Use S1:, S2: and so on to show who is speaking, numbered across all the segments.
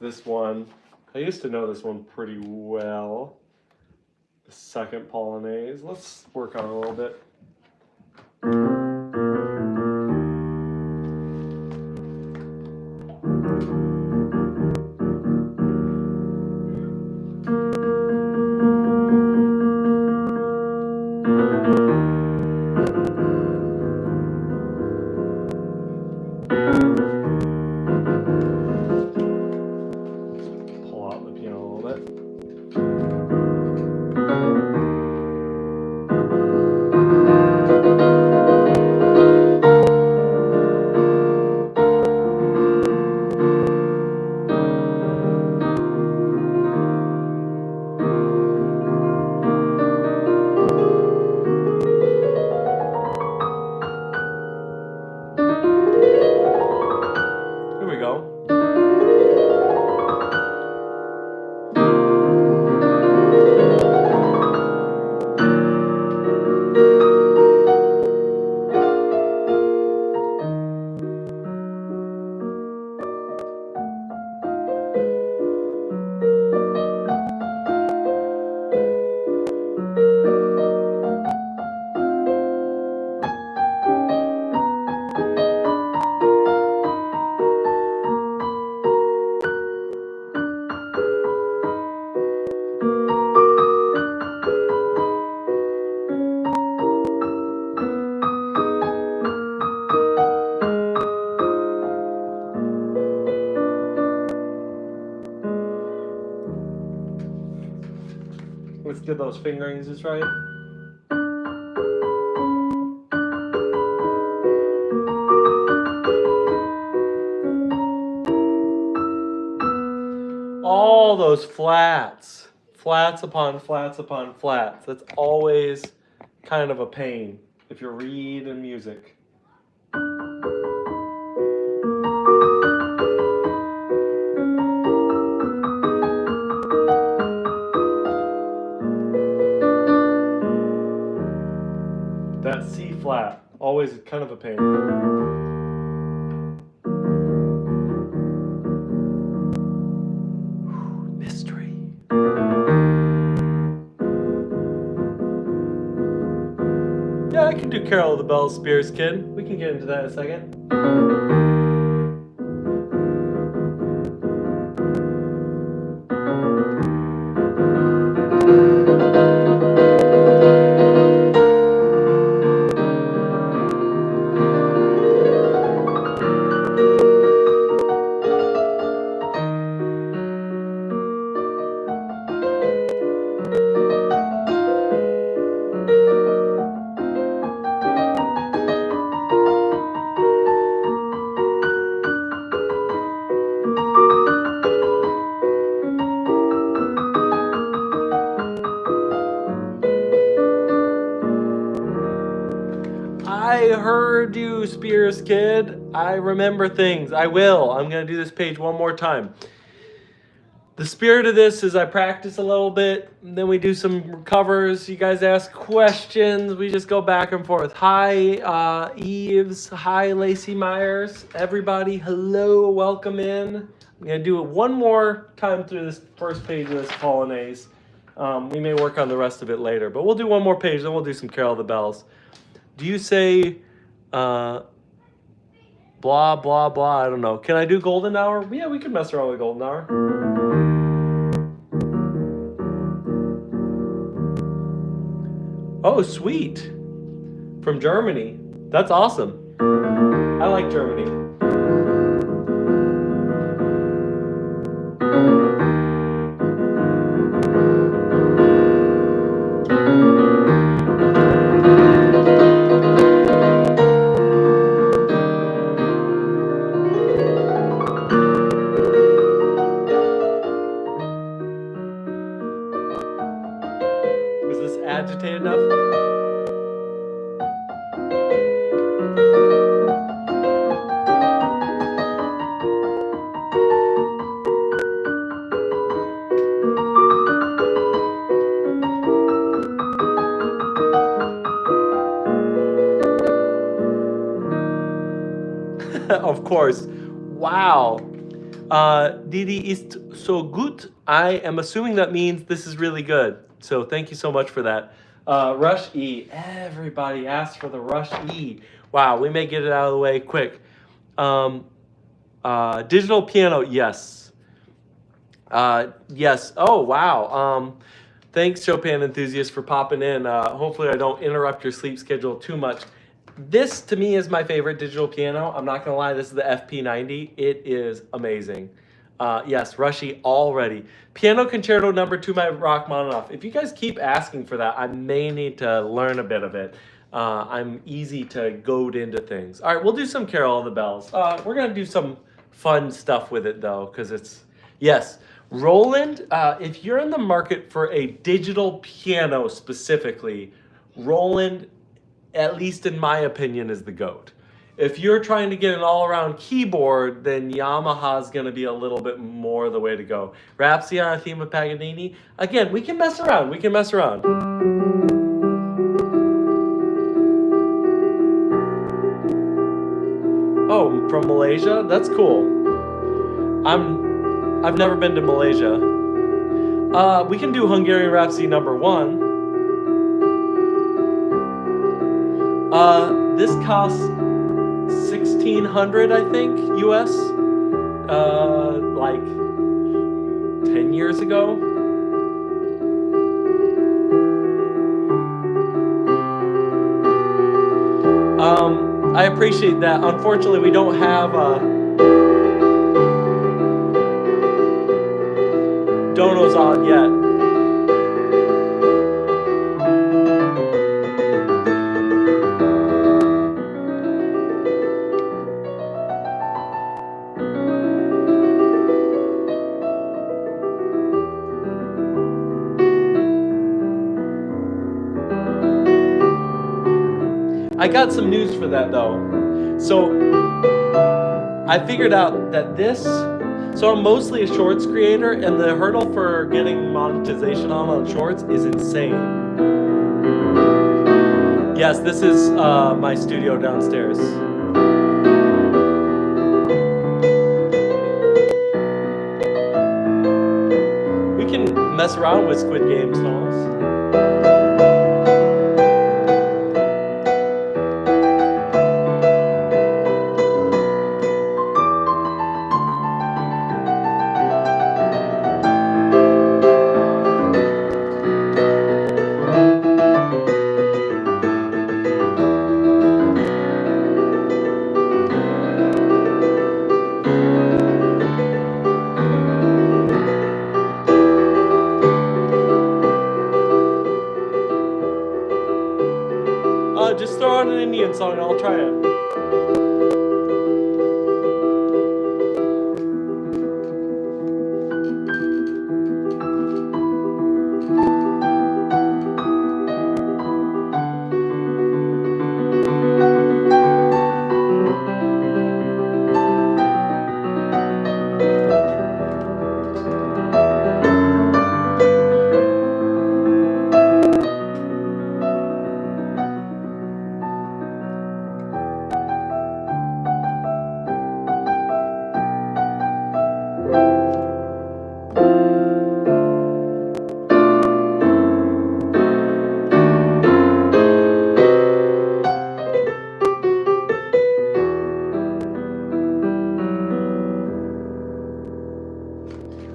S1: this one. I used to know this one pretty well. The second Polonaise. Let's work on it a little bit. Pull out the piano a little bit. Here we go. Let's get those fingerings just right. All those flats. Flats upon flats upon flats. That's always kind of a pain if you're reading music. That C flat, always kind of a pain. Mystery. Yeah, I can do Carol of the Bells, Spears Kid. We can get into that in a second. I heard you, Spears Kid. I remember things. I will. I'm going to do this page one more time. The spirit of this is I practice a little bit, and then we do some covers. You guys ask questions. We just go back and forth. Hi, Eves. Hi, Lacey Myers. Everybody, hello. Welcome in. I'm going to do it one more time through this first page of this Polonaise. We may work on the rest of it later, but we'll do one more page, then we'll do some Carol of the Bells. Do you say blah, blah, blah? I don't know. Can I do Golden Hour? Yeah, we can mess around with Golden Hour. Oh, sweet. From Germany. That's awesome. I like Germany. Agitated enough? Of course. Wow. Didi ist so gut. I am assuming that means this is really good. So thank you so much for that. Rush E. Everybody asked for the Rush E. Wow, we may get it out of the way quick. Digital piano, yes. Yes. Oh, wow. Thanks, Chopin enthusiast, for popping in. Hopefully I don't interrupt your sleep schedule too much. This, to me, is my favorite digital piano. I'm not going to lie, this is the FP90. It is amazing. Yes, Rushy already. Piano Concerto #2 by Rachmaninoff. If you guys keep asking for that, I may need to learn a bit of it. I'm easy to goad into things. All right, we'll do some Carol of the Bells. We're going to do some fun stuff with it, though, because it's... Yes, Roland, if you're in the market for a digital piano specifically, Roland, at least in my opinion, is the GOAT. If you're trying to get an all-around keyboard, then Yamaha's going to be a little bit more the way to go. Rhapsody on a Theme of Paganini. Again, we can mess around. We can mess around. Oh, from Malaysia? That's cool. I've never been to Malaysia. We can do Hungarian Rhapsody #1. This costs $1,600, I think, US. Like 10 years ago. I appreciate that. Unfortunately, we don't have donos on yet. I got some news for that though. So I figured out that so I'm mostly a shorts creator, and the hurdle for getting monetization on shorts is insane. Yes, this is my studio downstairs. We can mess around with Squid Game songs. Just throw on an Indian song and I'll try it.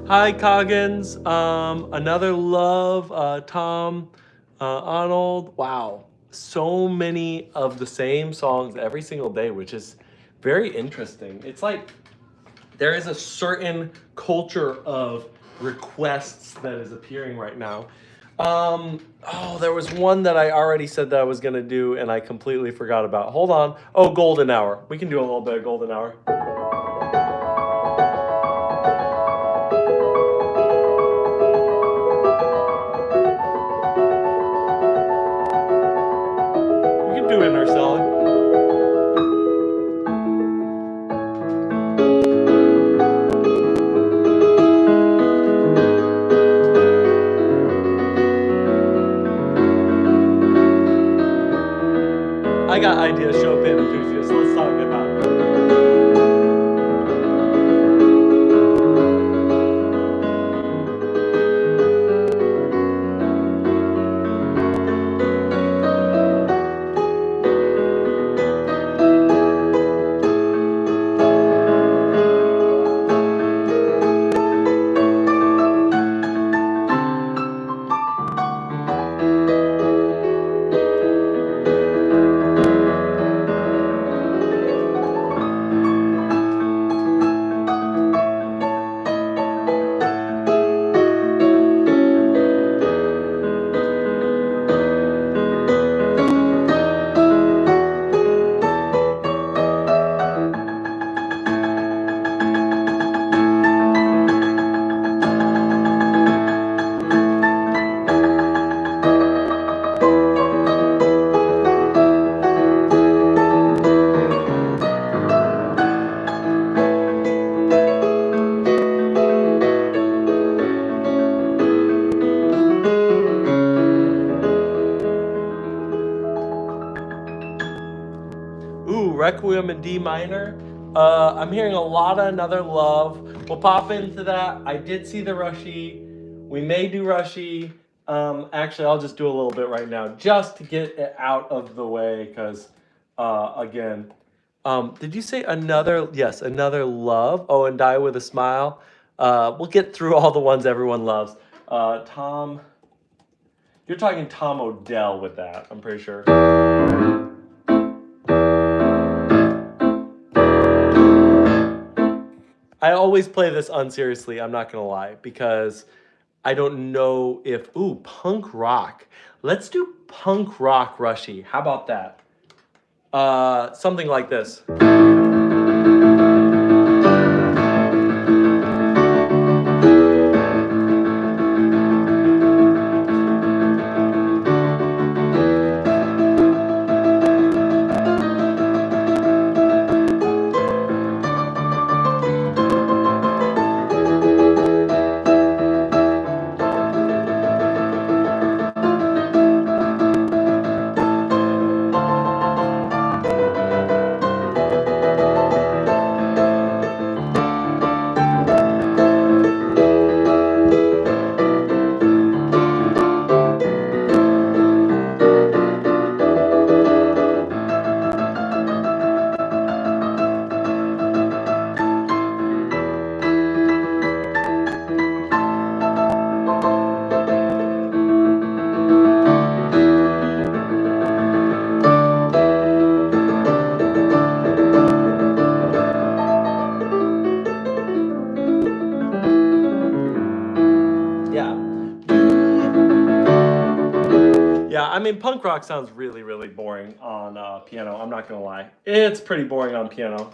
S1: Hi, Coggins. Another love, Tom, Arnold. Wow, so many of the same songs every single day, which is very interesting. It's like there is a certain culture of requests that is appearing right now. Oh, there was one that I already said that I was gonna do and I completely forgot about. Hold on. Oh, Golden Hour. We can do a little bit of Golden Hour. I got ideas, Chopin enthusiasts. Let's talk about it. Ooh, Requiem in D minor. I'm hearing a lot of Another Love. We'll pop into that. I did see the Rushy. We may do Rushy. Actually, I'll just do a little bit right now just to get it out of the way because, again, did you say another? Yes, Another Love. Oh, and Die with a Smile. We'll get through all the ones everyone loves. Tom, you're talking Tom Odell with that, I'm pretty sure. I always play this unseriously, I'm not gonna lie, because I don't know if, ooh, punk rock. Let's do punk rock Rushy. How about that? Something like this. Yeah, I mean, punk rock sounds really, really boring on piano. I'm not going to lie. It's pretty boring on piano.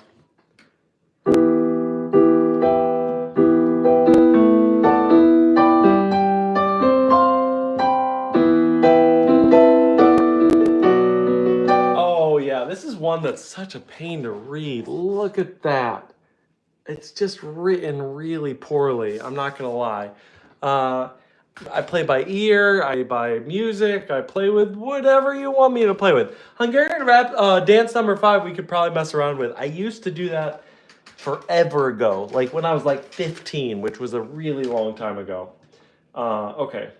S1: Oh, yeah, this is one that's such a pain to read. Look at that. It's just written really poorly. I'm not going to lie. I play by ear, I buy music, I play with whatever you want me to play with. Hungarian rap, dance number 5, we could probably mess around with. I used to do that forever ago, like when I was like 15, which was a really long time ago. Okay.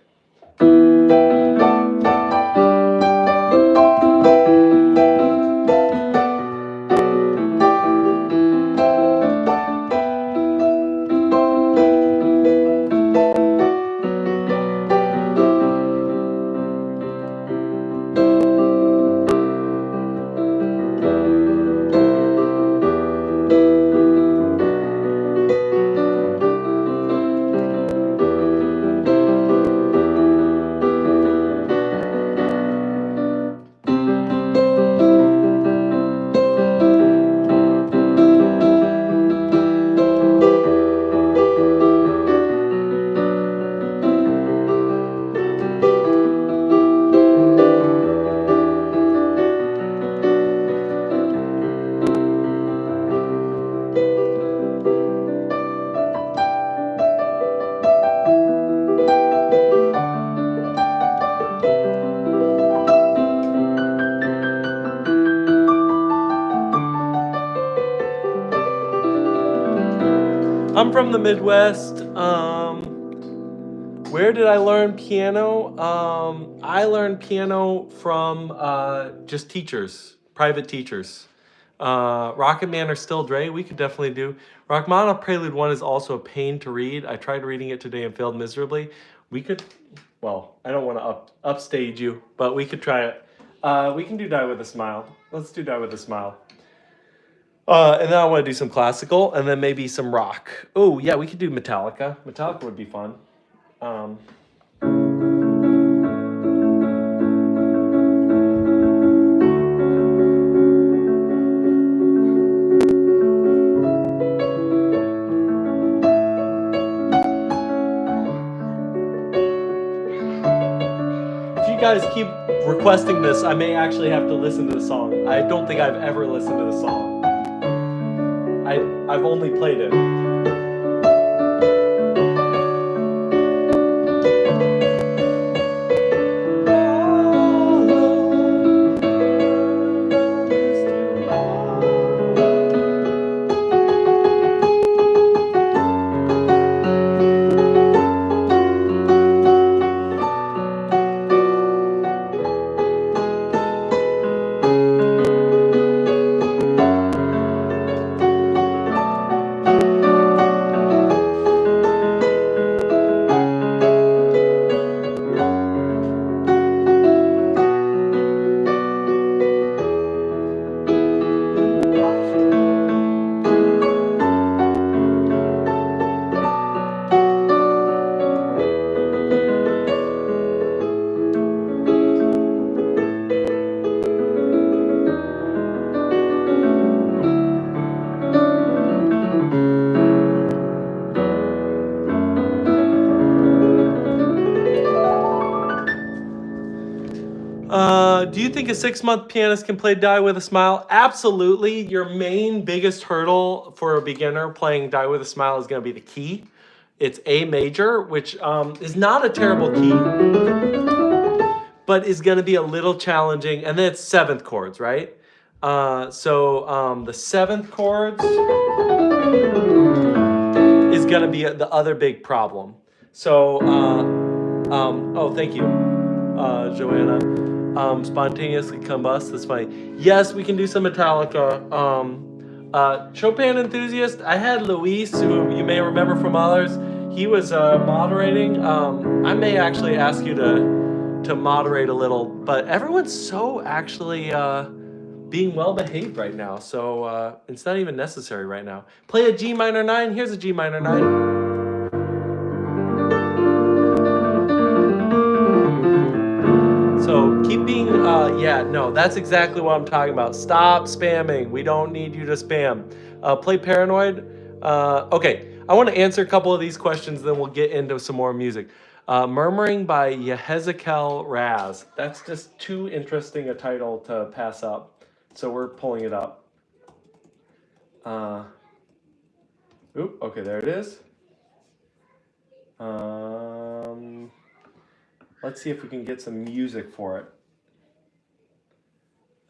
S1: I'm from the Midwest. Where did I learn piano? I learned piano from just teachers, private teachers. Rocket Man or Still Dre, we could definitely do. Rachmaninoff Prelude 1 is also a pain to read. I tried reading it today and failed miserably. We could, well, I don't want to upstage you, but we could try it. We can do Die with a Smile. Let's do Die with a Smile. And then I want to do some classical, and then maybe some rock. Oh, yeah, we could do Metallica. Metallica would be fun. If you guys keep requesting this, I may actually have to listen to the song. I don't think I've ever listened to the song. I've only played it. think a 6-month pianist can play Die with a Smile? Absolutely. Your main biggest hurdle for a beginner playing Die with a Smile is going to be the key. It's A major, which is not a terrible key, but is going to be a little challenging. And then it's 7th chords, right? So the 7th chords is going to be the other big problem. So, oh, thank you, Joanna. Spontaneously combust, that's funny. Yes, we can do some Metallica. Chopin enthusiast, I had Luis, who you may remember from others. He was moderating. I may actually ask you to moderate a little, but everyone's so actually being well behaved right now, so it's not even necessary right now. Play a G minor 9. Here's a G minor 9. So keep being, yeah, no, that's exactly what I'm talking about. Stop spamming. We don't need you to spam. Play Paranoid. Okay, I want to answer a couple of these questions, then we'll get into some more music. Murmuring by Yehezekel Raz. That's just too interesting a title to pass up. So we're pulling it up. Okay, there it is. Let's see if we can get some music for it.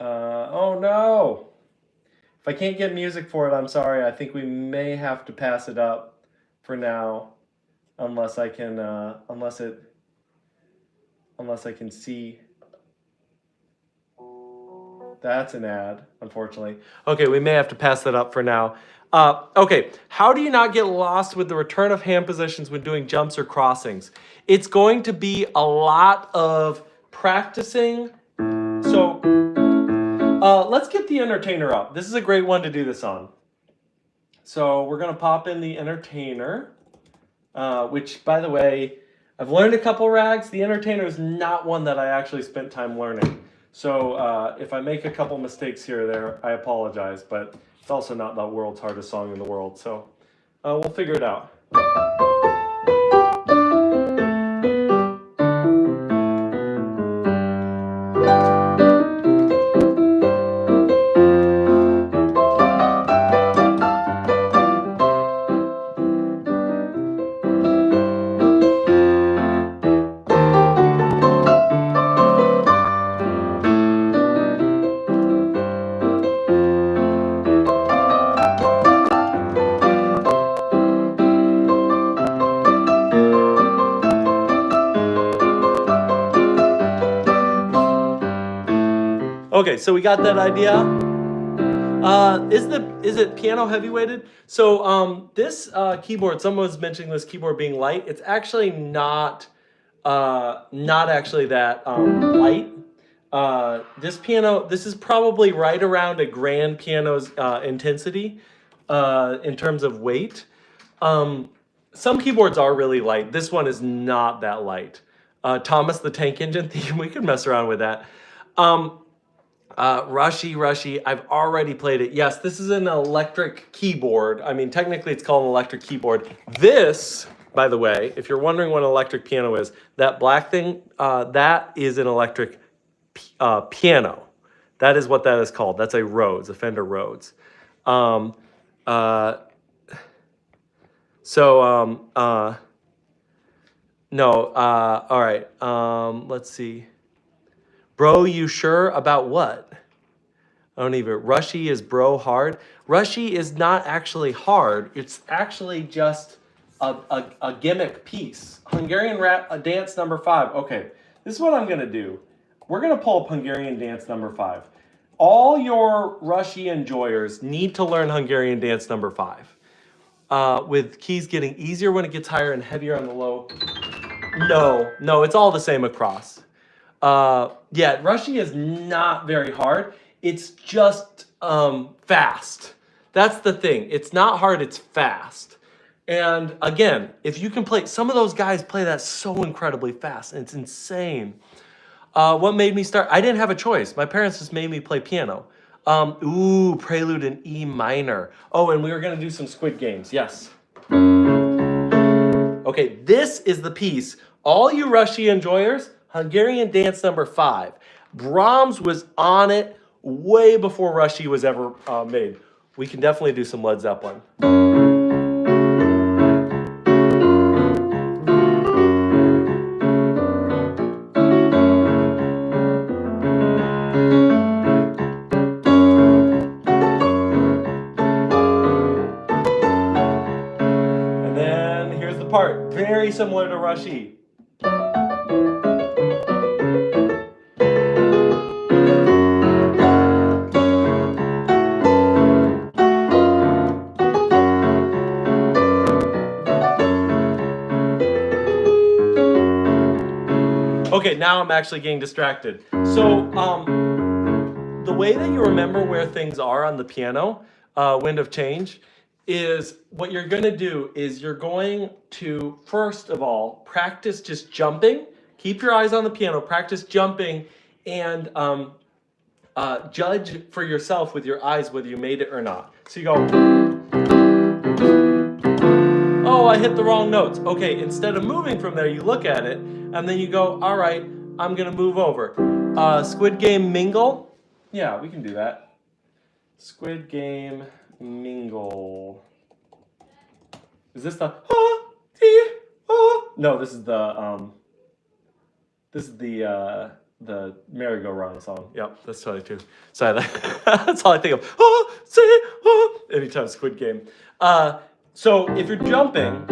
S1: Oh no! If I can't get music for it, I'm sorry. I think we may have to pass it up for now, unless I can, unless I can see. That's an ad, unfortunately. Okay, we may have to pass that up for now. Okay, how do you not get lost with the return of hand positions when doing jumps or crossings? It's going to be a lot of practicing. So let's get the entertainer up. This is a great one to do this on. So we're going to pop in the entertainer, which, by the way, I've learned a couple rags. The entertainer is not one that I actually spent time learning. So if I make a couple mistakes here or there, I apologize, but it's also not the world's hardest song in the world. So we'll figure it out. Okay, so we got that idea. Is it piano heavyweighted? So this keyboard, someone was mentioning this keyboard being light. It's actually not actually that light. This piano, this is probably right around a grand piano's intensity in terms of weight. Some keyboards are really light. This one is not that light. Thomas the Tank Engine theme, we could mess around with that. Rushy, I've already played it. Yes, this is an electric keyboard. I mean, technically it's called an electric keyboard. This, by the way, if you're wondering what an electric piano is, that black thing, that is an electric piano. That is what that is called. That's a Rhodes, a Fender Rhodes. No, all right, let's see. Bro, you sure about what? I don't even. Rushy is bro hard. Rushy is not actually hard. It's actually just a gimmick piece. Hungarian rap dance number 5. Okay, this is what I'm gonna do. We're gonna pull up Hungarian dance number 5. All your Rushy enjoyers need to learn Hungarian dance number 5. With keys getting easier when it gets higher and heavier on the low. No, it's all the same across. Yeah, Rushy is not very hard. It's just fast. That's the thing. It's not hard, it's fast. And again, if you can play, some of those guys play that so incredibly fast, and it's insane. What made me start? I didn't have a choice. My parents just made me play piano. Prelude in E minor. Oh, and we were gonna do some Squid Games, yes. Okay, this is the piece. All you Rushy enjoyers, Hungarian dance number 5. Brahms was on it way before Rushy was ever made. We can definitely do some Led Zeppelin. And then here's the part, very similar to Rushy. Okay, now I'm actually getting distracted. So, the way that you remember where things are on the piano, wind of change, is what you're going to do is you're going to, first of all, practice just jumping. Keep your eyes on the piano, practice jumping, and judge for yourself with your eyes whether you made it or not. So you go, oh, I hit the wrong notes. Okay, instead of moving from there, you look at it, and then you go, all right, I'm going to move over. Squid Game Mingle. Yeah, we can do that. Squid Game Mingle. Is this the No, this is the merry-go-round song. Yep, that's totally true. Sorry, that's all I think of. Anytime Squid Game. So if you're jumping,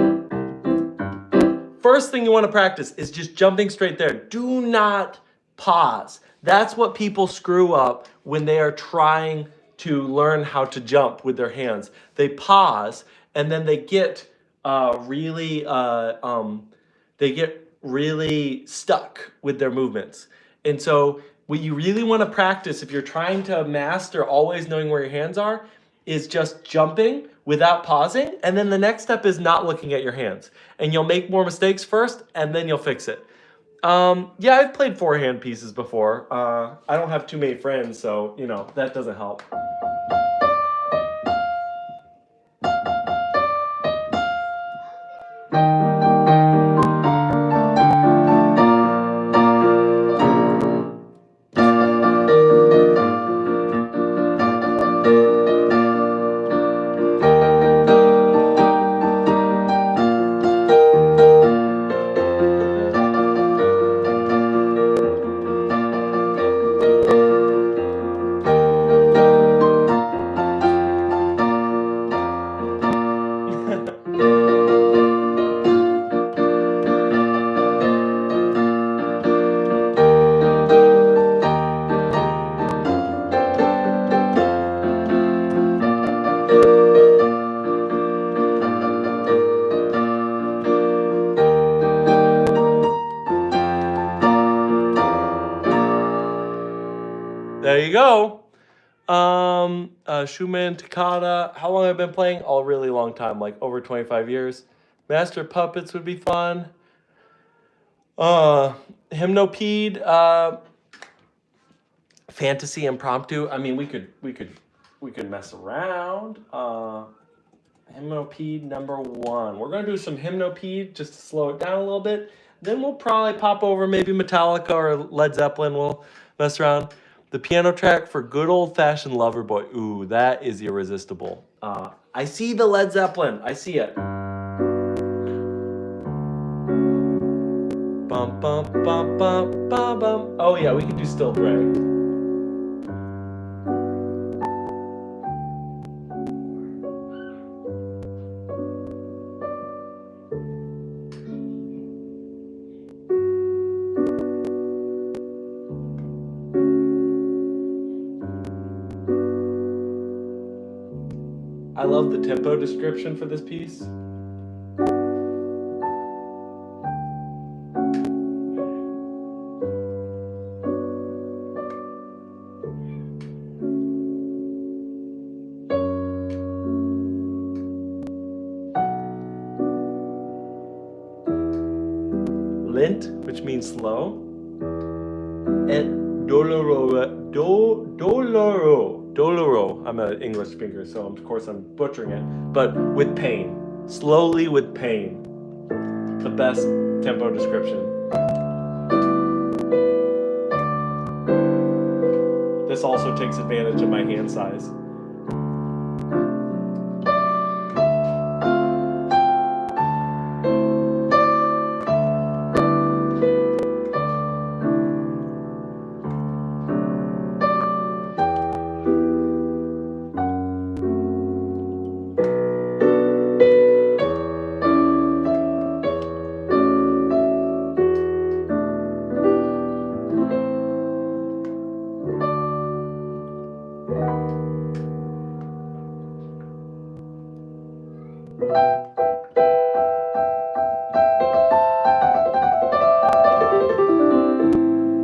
S1: first thing you want to practice is just jumping straight there. Do not pause. That's what people screw up when they are trying to learn how to jump with their hands. They pause and then they get really stuck with their movements. And so what you really want to practice if you're trying to master always knowing where your hands are is just jumping without pausing. And then the next step is not looking at your hands. And you'll make more mistakes first and then you'll fix it. Yeah, I've played four-hand pieces before. I don't have too many friends, so, you know, that doesn't help. There you go. Schumann Toccata. How long have I been playing? Oh, a really long time, like over 25 years. Master Puppets would be fun. Hymnopede. Fantasy Impromptu. I mean, we could mess around. Hymnopede number 1. We're gonna do some Hymnopede just to slow it down a little bit. Then we'll probably pop over maybe Metallica or Led Zeppelin. We'll mess around. The piano track for Good Old Fashioned Lover Boy. Ooh, that is irresistible. I see the Led Zeppelin. I see it. Bum, bum, bum, bum, bum, bum. Oh yeah, we can do Still Pray. I love the tempo description for this piece. Lent, which means slow, and doloro. I'm an English speaker, so of course I'm butchering it, but with pain, slowly with pain. The best tempo description. This also takes advantage of my hand size.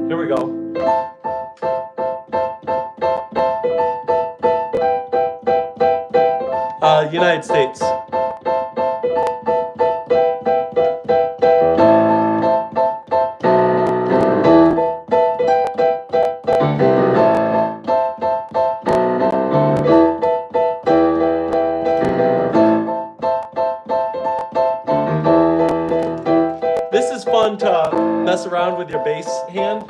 S1: Here we go. United States. This is fun to mess around with your bass hand.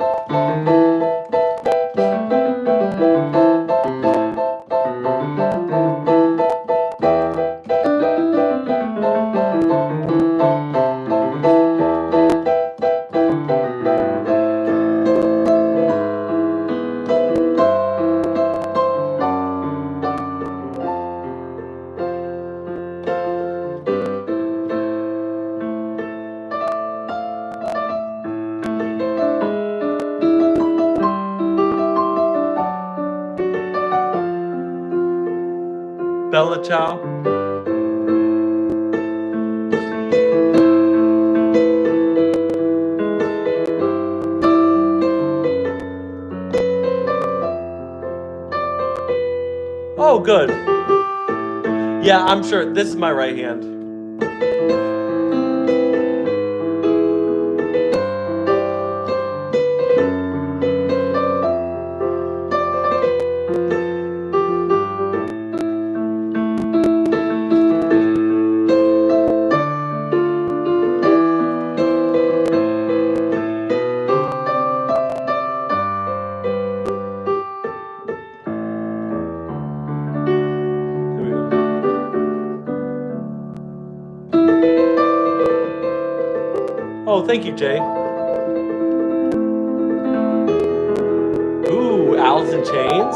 S1: Bella ciao. Oh, good. Yeah, I'm sure this is my right hand. Oh, thank you, Jay. Ooh, Owls in Chains?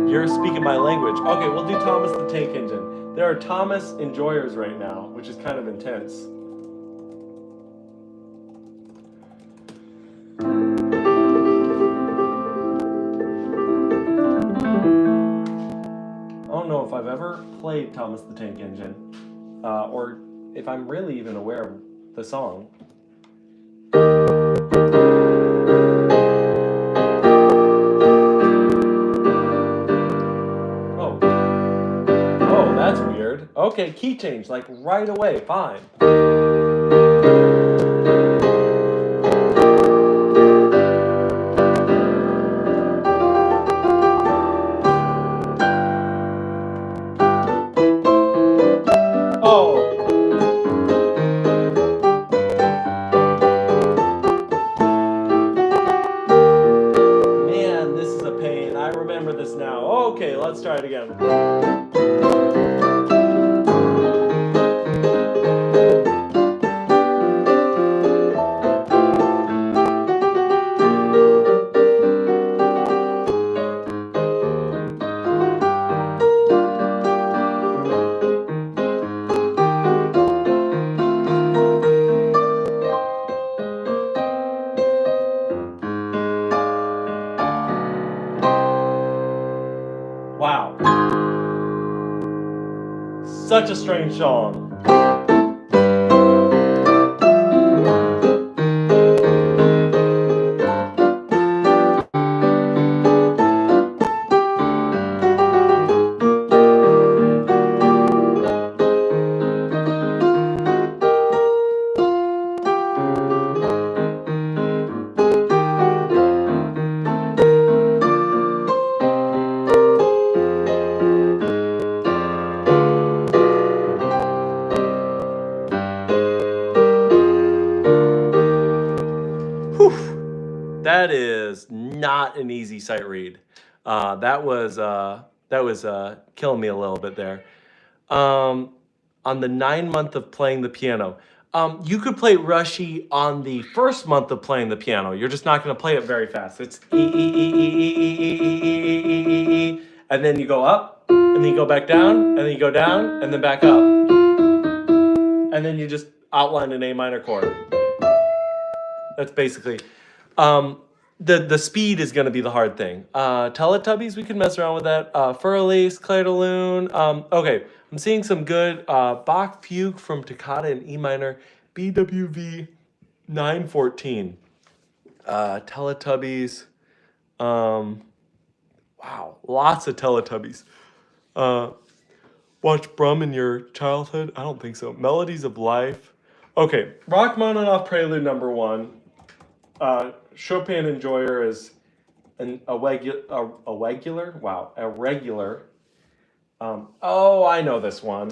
S1: You're speaking my language. Okay, we'll do Thomas the Tank Engine. There are Thomas enjoyers right now, which is kind of intense. I don't know if I've ever played Thomas the Tank Engine, or if I'm really even aware of the song. Oh, that's weird. Okay, key change, like right away, fine. Okay, let's try it again. Wow. Such a strange song. not an easy sight read. That was killing me a little bit there. On the 9th month of playing the piano. You could play Rushy on the 1st month of playing the piano. You're just not going to play it very fast. It's E, E, E, E, E, E, E, E, E, E, E, and then you go up, and then you go back down, and then you go down, and then back up. And then you just outline an A minor chord. That's basically... The speed is going to be the hard thing. Teletubbies, we can mess around with that. Fur-Elise, Clair de Lune. Okay, I'm seeing some good Bach Fugue from Toccata in E minor, BWV 914. Teletubbies. Wow, lots of Teletubbies. Watch Brum in your childhood? I don't think so. Melodies of Life. Okay, Rachmaninoff Prelude number 1. Chopin Enjoyer is a regular. Wow, a regular. Oh, I know this one.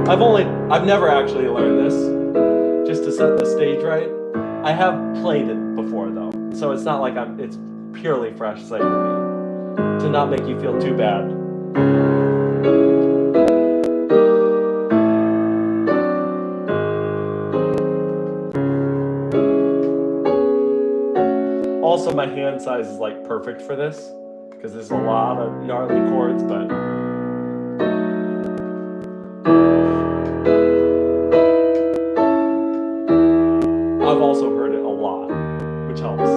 S1: I've never actually learned this, just to set the stage right. I have played it before though, so it's not like it's purely fresh sight to me, to not make you feel too bad. Also, my hand size is like perfect for this because there's a lot of gnarly chords, but I've also heard it a lot, which helps.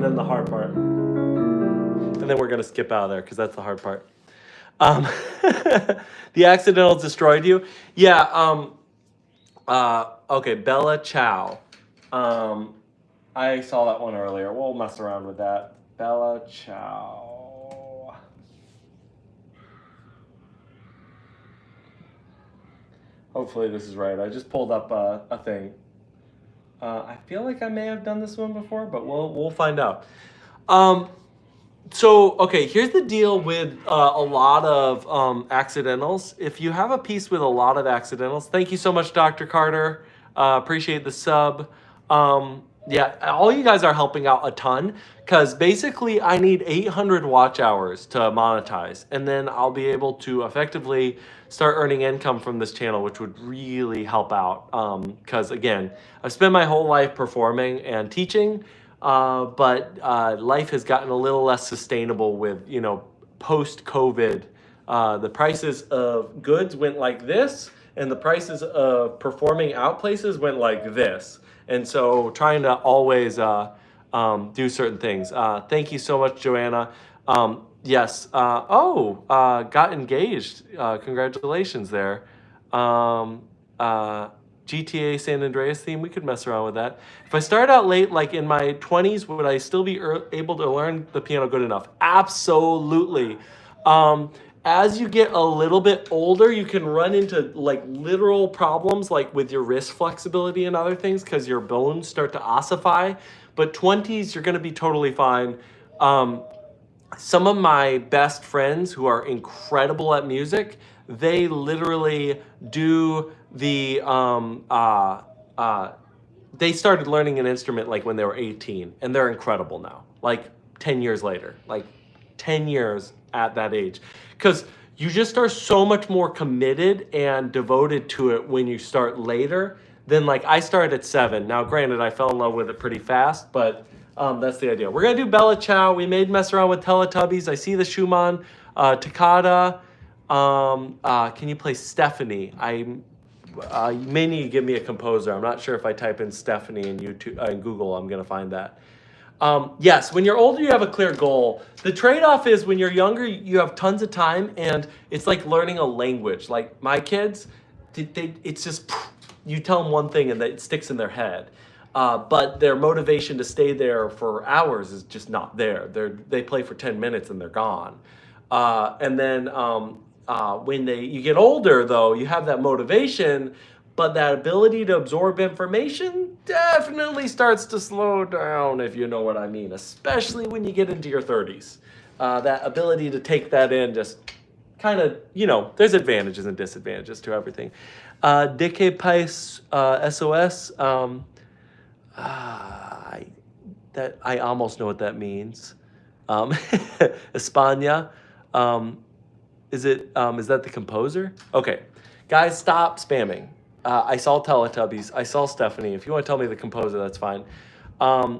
S1: The hard part. And then we're going to skip out of there because that's the hard part. The Accidentals Destroyed You. Yeah. Okay, Bella Ciao. I saw that one earlier. We'll mess around with that. Bella Ciao. Hopefully this is right. I just pulled up a thing. I feel like I may have done this one before, but we'll find out. So, okay, here's the deal with a lot of accidentals. If you have a piece with a lot of accidentals, thank you so much, Dr. Carter. Appreciate the sub. Yeah, all you guys are helping out a ton because basically I need 800 watch hours to monetize, and then I'll be able to effectively start earning income from this channel, which would really help out. Because again, I've spent my whole life performing and teaching, but life has gotten a little less sustainable with, post-COVID. The prices of goods went like this, and the prices of performing out places went like this. And so trying to always do certain things. Thank you so much, Joanna. Yes. Got engaged. Congratulations there. GTA San Andreas theme, we could mess around with that. If I start out late, like in my 20s, would I still be able to learn the piano good enough? Absolutely. As you get a little bit older, you can run into like literal problems like with your wrist flexibility and other things because your bones start to ossify. But 20s, you're going to be totally fine. Some of my best friends who are incredible at music, they literally do the, they started learning an instrument like when they were 18 and they're incredible now, like 10 years later, like 10 years at that age. Because you just are so much more committed and devoted to it when you start later than like I started at 7. Now, granted, I fell in love with it pretty fast, but that's the idea. We're going to do Bella Ciao. We may mess around with Teletubbies. I see the Schumann, Toccata. Can you play Stephanie? You may need to give me a composer. I'm not sure if I type in Stephanie in YouTube in Google, I'm gonna find that. Yes, when you're older, you have a clear goal. The trade-off is when you're younger, you have tons of time, and it's like learning a language. Like my kids, it's just you tell them one thing and it sticks in their head. But their motivation to stay there for hours is just not there. They play for 10 minutes and they're gone. And then when you get older, though, you have that motivation, but that ability to absorb information definitely starts to slow down, if you know what I mean, especially when you get into your 30s. That ability to take that in just kind of, there's advantages and disadvantages to everything. De que Pais SOS, I almost know what that means. España. Is that the composer? Okay. Guys, stop spamming. I saw Teletubbies. I saw Stephanie. If you want to tell me the composer, that's fine.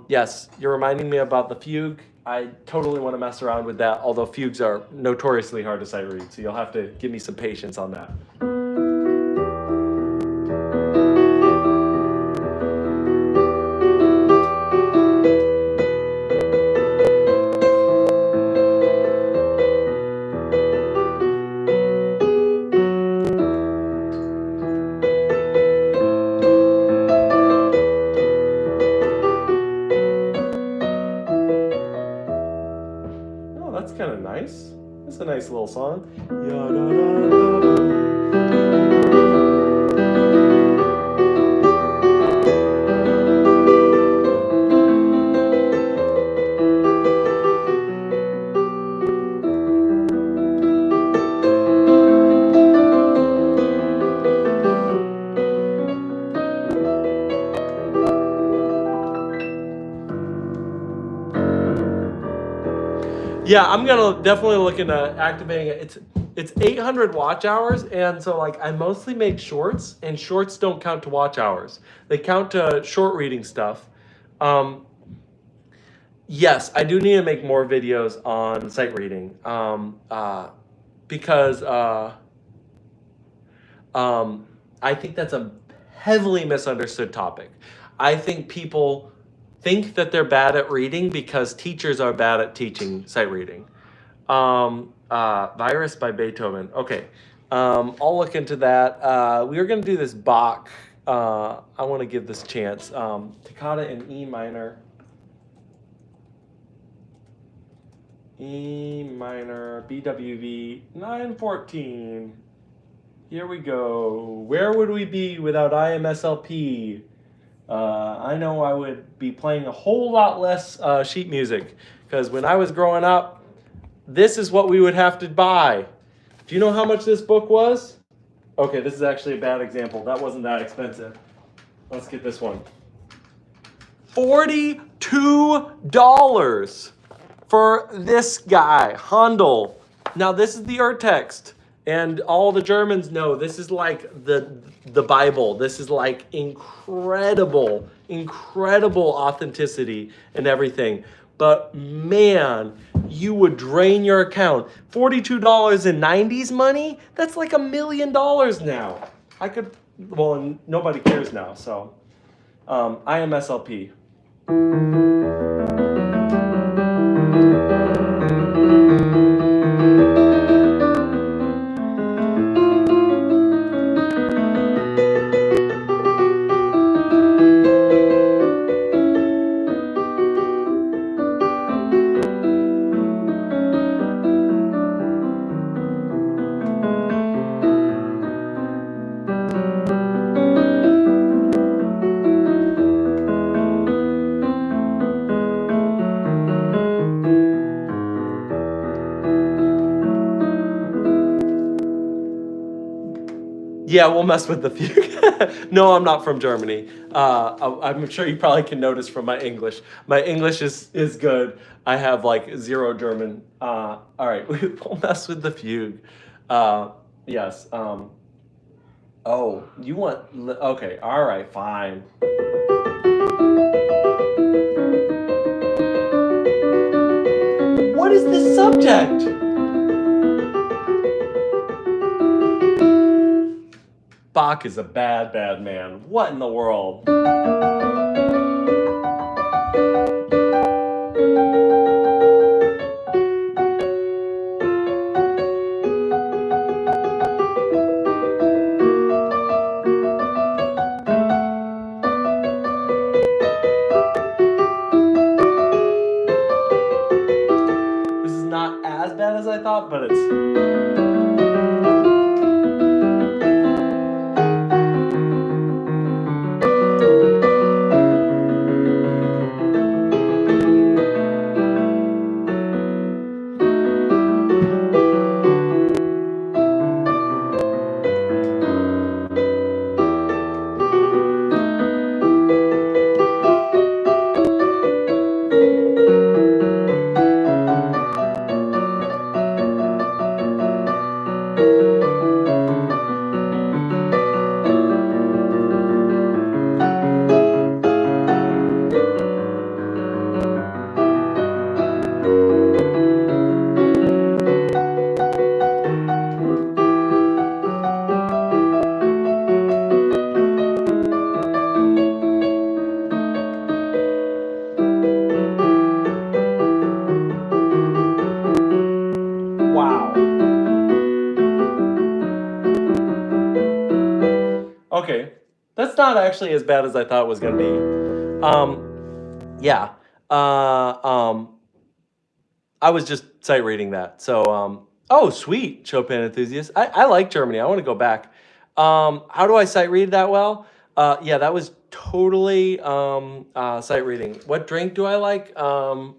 S1: Yes, you're reminding me about the fugue. I totally want to mess around with that, although fugues are notoriously hard to sight read, so you'll have to give me some patience on that. Kind of nice. It's a nice little song. Yeah, I'm gonna definitely look into activating it. It's 800 watch hours, and so like I mostly make shorts, and shorts don't count to watch hours. They count to short reading stuff. Yes, I do need to make more videos on sight reading because I think that's a heavily misunderstood topic. I think people think that they're bad at reading because teachers are bad at teaching sight reading. Virus by Beethoven. Okay, I'll look into that. We were going to do this Bach. I want to give this a chance. Toccata in E minor. E minor, BWV 914. Here we go. Where would we be without IMSLP? I know I would be playing a whole lot less sheet music, because when I was growing up, this is what we would have to buy. Do you know how much this book was? Okay, this is actually a bad example. That wasn't that expensive. Let's get this one. $42 for this guy, Handel. Now this is the Urtext. And all the Germans know this is like the Bible. This is like incredible authenticity and everything. But man, you would drain your account. $42 in 90s money? That's like $1 million now. Well, nobody cares now, so. IMSLP. Yeah, we'll mess with the fugue. No, I'm not from Germany. I'm sure you probably can notice from my English. My English is good. I have like 0 German. All right, we'll mess with the fugue. Yes. Oh, you want... Okay, all right, fine. What is this subject? Bach is a bad, bad man. What in the world? This is not as bad as I thought, but it's... Okay, that's not actually as bad as I thought it was going to be. Yeah. I was just sight reading that. So, oh, sweet, Chopin enthusiast. I like Germany. I want to go back. How do I sight read that well? Yeah, that was totally sight reading. What drink do I like? I'm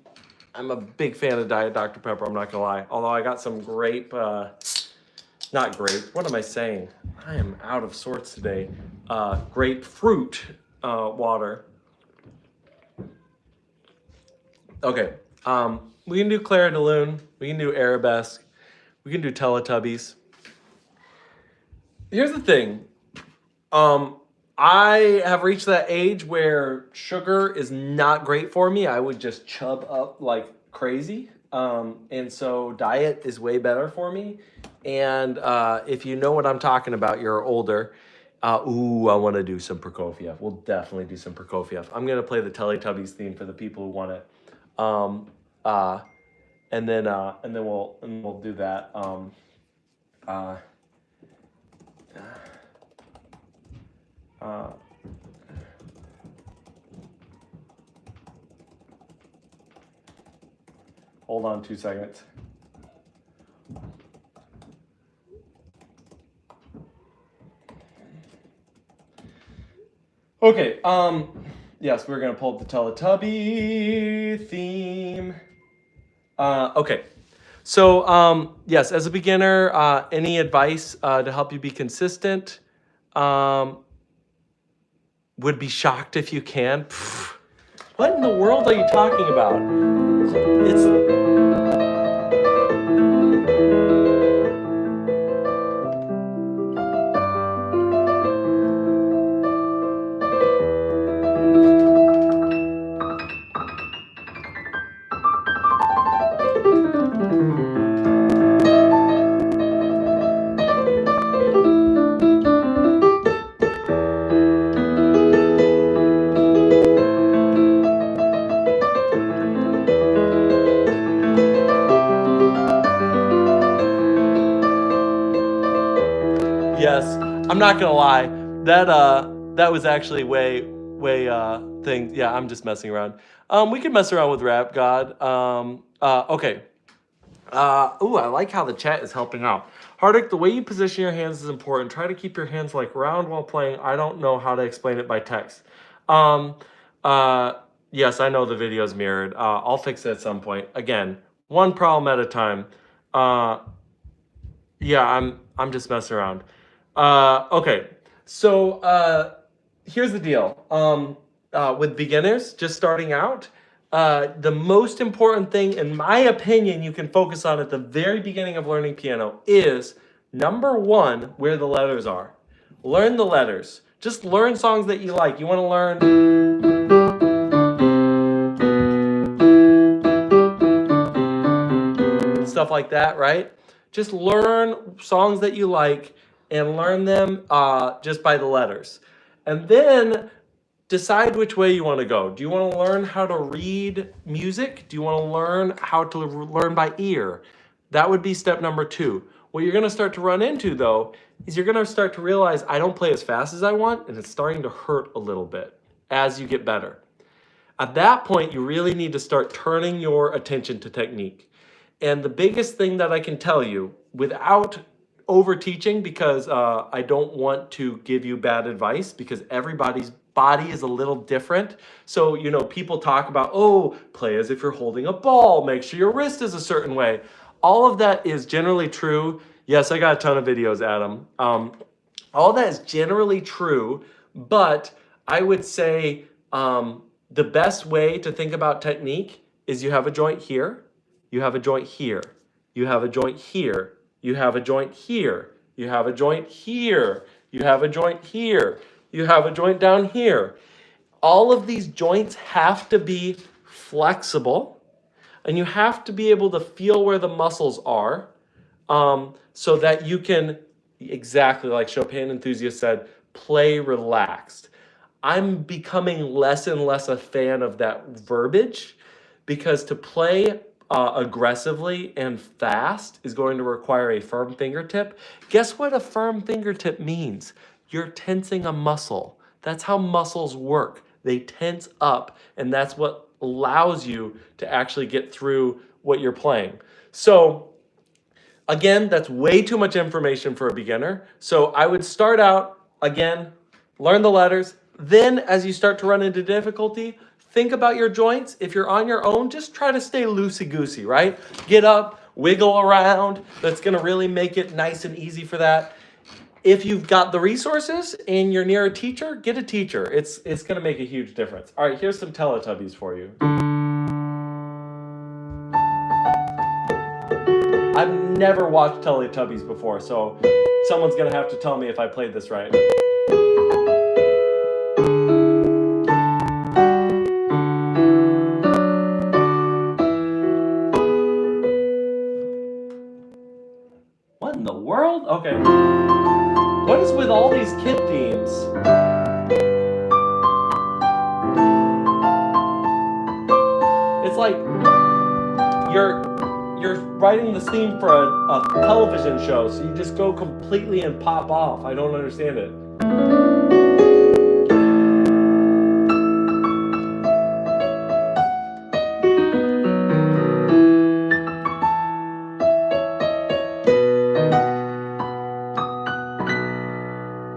S1: a big fan of Diet Dr. Pepper, I'm not going to lie. Although I got some grape... not grape. What am I saying? I am out of sorts today. Grapefruit water. Okay. We can do Clara de Lune. We can do Arabesque. We can do Teletubbies. Here's the thing. I have reached that age where sugar is not great for me. I would just chub up like crazy. And so diet is way better for me. And if you know what I'm talking about, you're older. I want to do some Prokofiev. We'll definitely do some Prokofiev. I'm going to play the Teletubbies theme for the people who want it. And then we'll do that. Hold on 2 seconds. Okay, yes, we're gonna pull up the Teletubby theme. Okay, so yes, as a beginner, any advice to help you be consistent? Would be shocked if you can. Pfft, what in the world are you talking about? It's... Yes, I'm not gonna lie. That was actually way thing. Yeah, I'm just messing around. We can mess around with Rap God. Okay. I like how the chat is helping out. Hardik, the way you position your hands is important. Try to keep your hands like round while playing. I don't know how to explain it by text. Yes, I know the video is mirrored. I'll fix it at some point. Again, one problem at a time. Yeah, I'm just messing around. Okay, so here's the deal. With beginners just starting out, the most important thing, in my opinion, you can focus on at the very beginning of learning piano is, number one, where the letters are. Learn the letters. Just learn songs that you like. You want to learn... stuff like that, right? Just learn songs that you like. and learn them just by the letters. And then decide which way you want to go. Do you want to learn how to read music? Do you want to learn how to learn by ear? That would be step number 2. What you're going to start to run into, though, is you're going to start to realize I don't play as fast as I want, and it's starting to hurt a little bit as you get better. At that point, you really need to start turning your attention to technique. And the biggest thing that I can tell you, without over teaching, because I don't want to give you bad advice, because everybody's body is a little different. So, you know, people talk about, oh, play as if you're holding a ball, make sure your wrist is a certain way. All of that is generally true. Yes, I got a ton of videos, Adam. All that is generally true, but I would say the best way to think about technique is you have a joint here, you have a joint here, you have a joint here, you have a joint here, you have a joint here, you have a joint here, you have a joint down here. All of these joints have to be flexible, and you have to be able to feel where the muscles are, so that you can, exactly like Chopin enthusiast said, play relaxed. I'm becoming less and less a fan of that verbiage, because to play aggressively and fast is going to require a firm fingertip. Guess what a firm fingertip means? You're tensing a muscle. That's how muscles work. They tense up, and that's what allows you to actually get through what you're playing. So again, that's way too much information for a beginner. So I would start out, again, learn the letters. Then as you start to run into difficulty, think about your joints. If you're on your own, just try to stay loosey-goosey, right? Get up, wiggle around. That's gonna really make it nice and easy for that. If you've got the resources and you're near a teacher, get a teacher. It's gonna make a huge difference. All right, here's some Teletubbies for you. I've never watched Teletubbies before, so someone's gonna have to tell me if I played this right. What in the world? Okay. What is with all these kid themes? It's like you're writing this theme for a television show, so you just go completely and pop off. I don't understand it.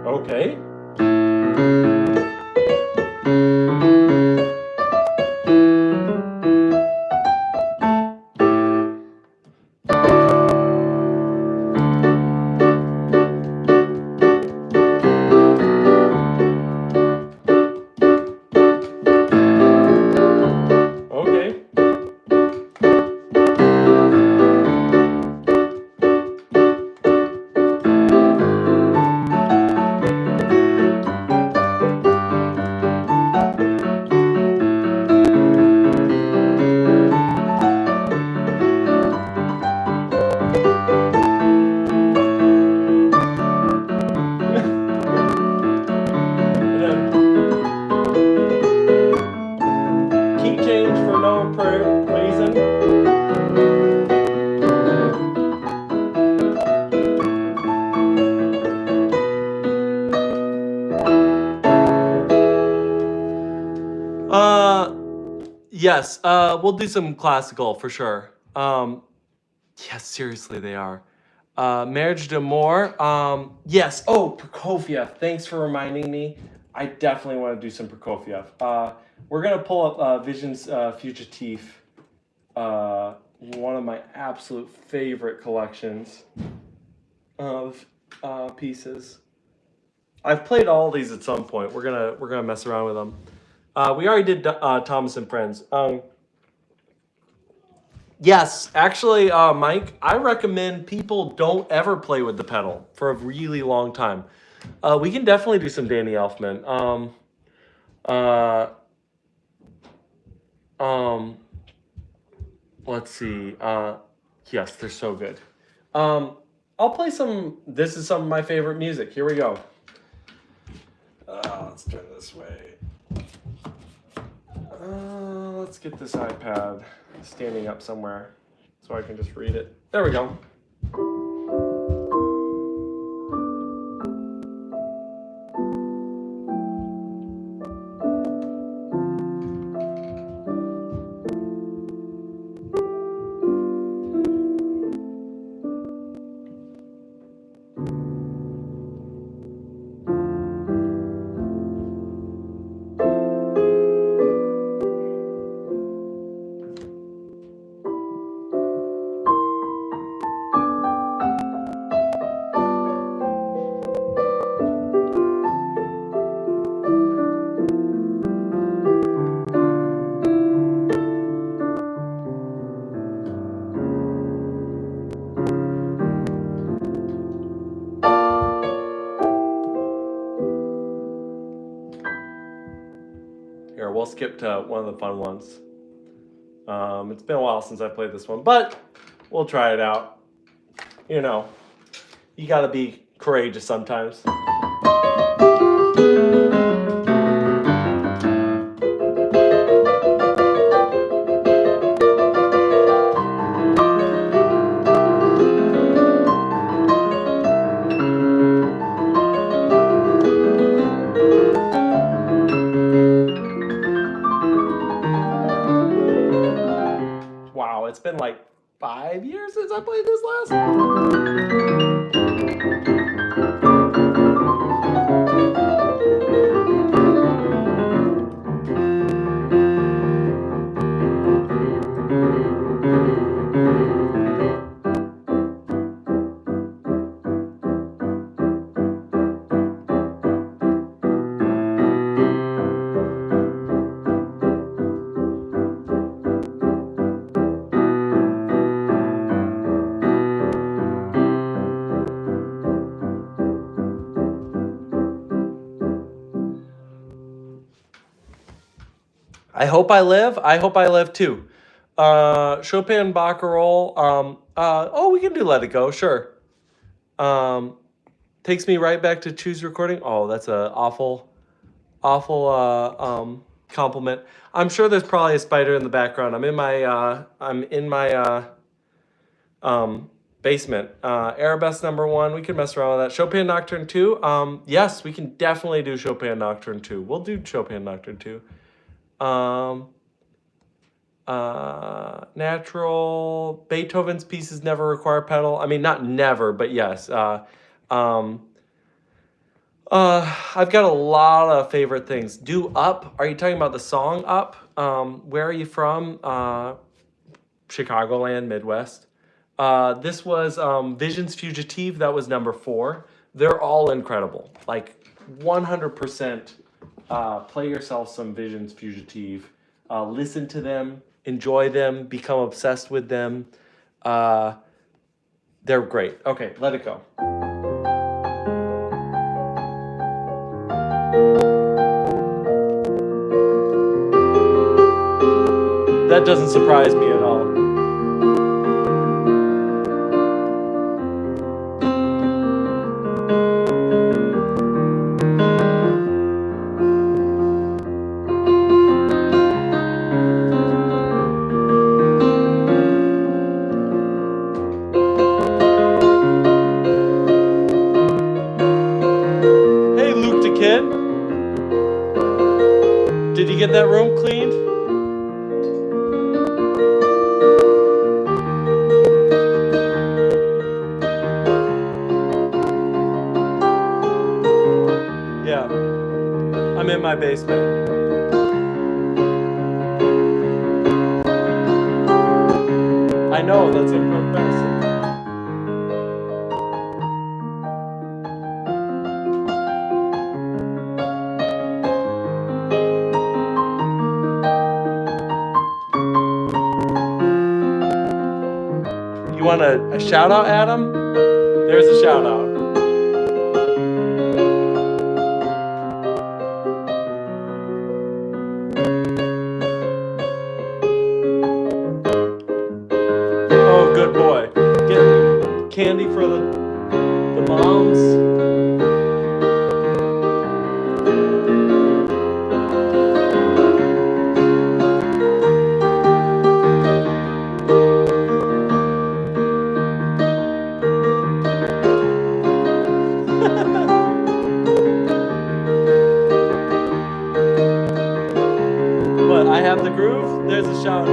S1: Okay. Okay. Key change for no reason. Yes, we'll do some classical for sure. Yes, seriously, they are. Marriage d'Amour. Yes. Oh, Prokofiev. Thanks for reminding me. I definitely want to do some Prokofiev. We're gonna pull up Visions Fugitif, one of my absolute favorite collections of pieces. I've played all these at some point. We're gonna mess around with them. We already did Thomas and Friends. Yes, actually, Mike, I recommend people don't ever play with the pedal for a really long time. We can definitely do some Danny Elfman. Let's see. Yes, they're so good. I'll play some. This is some of my favorite music. Here we go. Let's turn this way. Let's get this iPad standing up somewhere so I can just read it. There we go. Here, we'll skip to one of the fun ones. It's been a while since I played this one, but we'll try it out. You know, you gotta be courageous sometimes. Wow, it's been like 5 years since I played this last. I hope I live. I hope I live too. Chopin Baccarat. We can do Let It Go, sure. Takes me right back to Choose Recording. Oh, that's an awful compliment. I'm sure there's probably a spider in the background. I'm in my basement. Arabesque #1. We can mess around with that. Chopin Nocturne 2. Yes, we can definitely do Chopin Nocturne 2. We'll do Chopin Nocturne 2. Natural. Beethoven's pieces never require pedal. I mean, not never, but yes. I've got a lot of favorite things. Do Up. Are you talking about the song Up? Where are you from? Chicagoland, Midwest. This was Visions Fugitive. That was #4. They're all incredible. Like 100%. Play yourself some Visions Fugitive. Listen to them. Enjoy them. Become obsessed with them. They're great. Okay, Let It Go. That doesn't surprise me at all. Hey, Luke the Kid. Did you get that room cleaned? Yeah, I'm in my basement. I know, that's impressive. You want a shout out, Adam? There's a shout out. Oh, good boy. Get candy for the groove? There's a shout.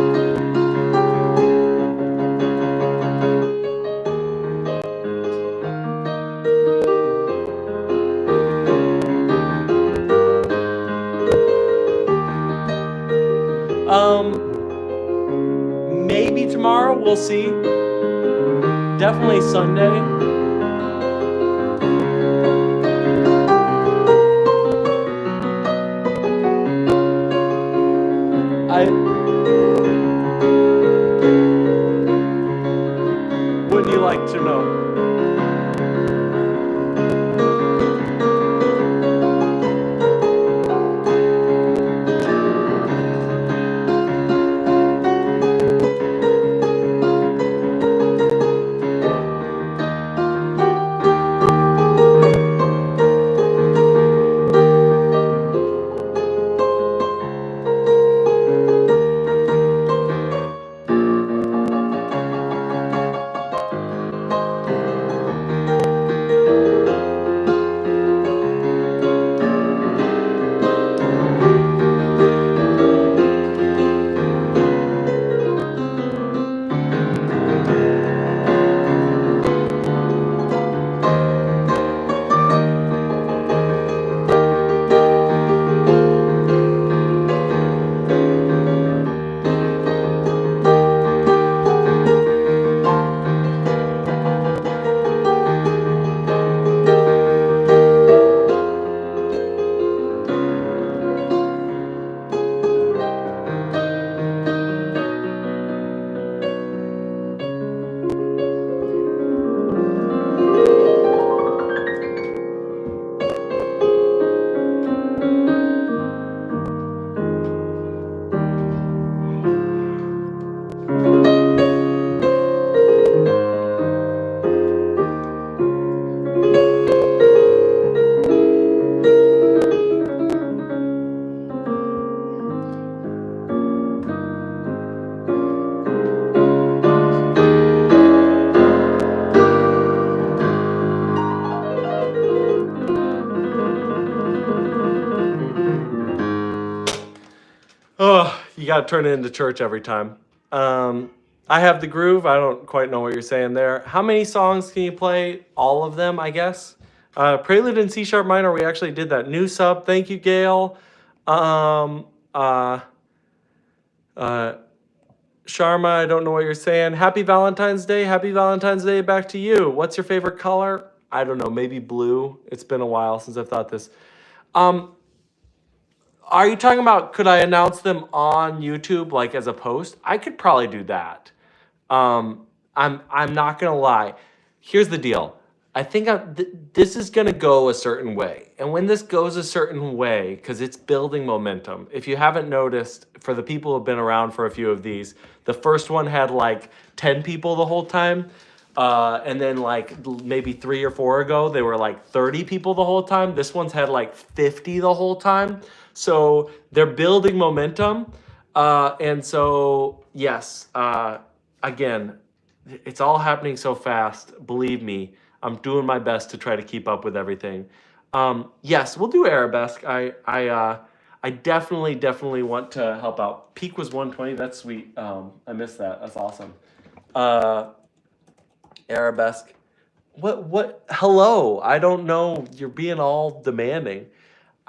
S1: Maybe tomorrow, we'll see. Definitely Sunday. Wouldn't you like to know? Oh, you got to turn it into church every time. I have the groove. I don't quite know what you're saying there. How many songs can you play? All of them, I guess. Prelude in C sharp minor, we actually did that. New sub, thank you, Gail. Sharma, I don't know what you're saying. Happy Valentine's Day. Happy Valentine's Day back to you. What's your favorite color? I don't know, maybe blue. It's been a while since I've thought this. Are you talking about, could I announce them on YouTube, like as a post? I could probably do that. I'm not gonna lie. Here's the deal. I think this is gonna go a certain way. And when this goes a certain way, because it's building momentum, if you haven't noticed, for the people who have been around for a few of these, the first one had like 10 people the whole time. And then like maybe 3 or 4 ago, they were like 30 people the whole time. This one's had like 50 the whole time. So they're building momentum. And so, yes, again, it's all happening so fast. Believe me, I'm doing my best to try to keep up with everything. Yes, we'll do arabesque. I definitely want to help out. Peak was 120. That's sweet. I missed that. That's awesome. Arabesque. What? Hello. I don't know. You're being all demanding.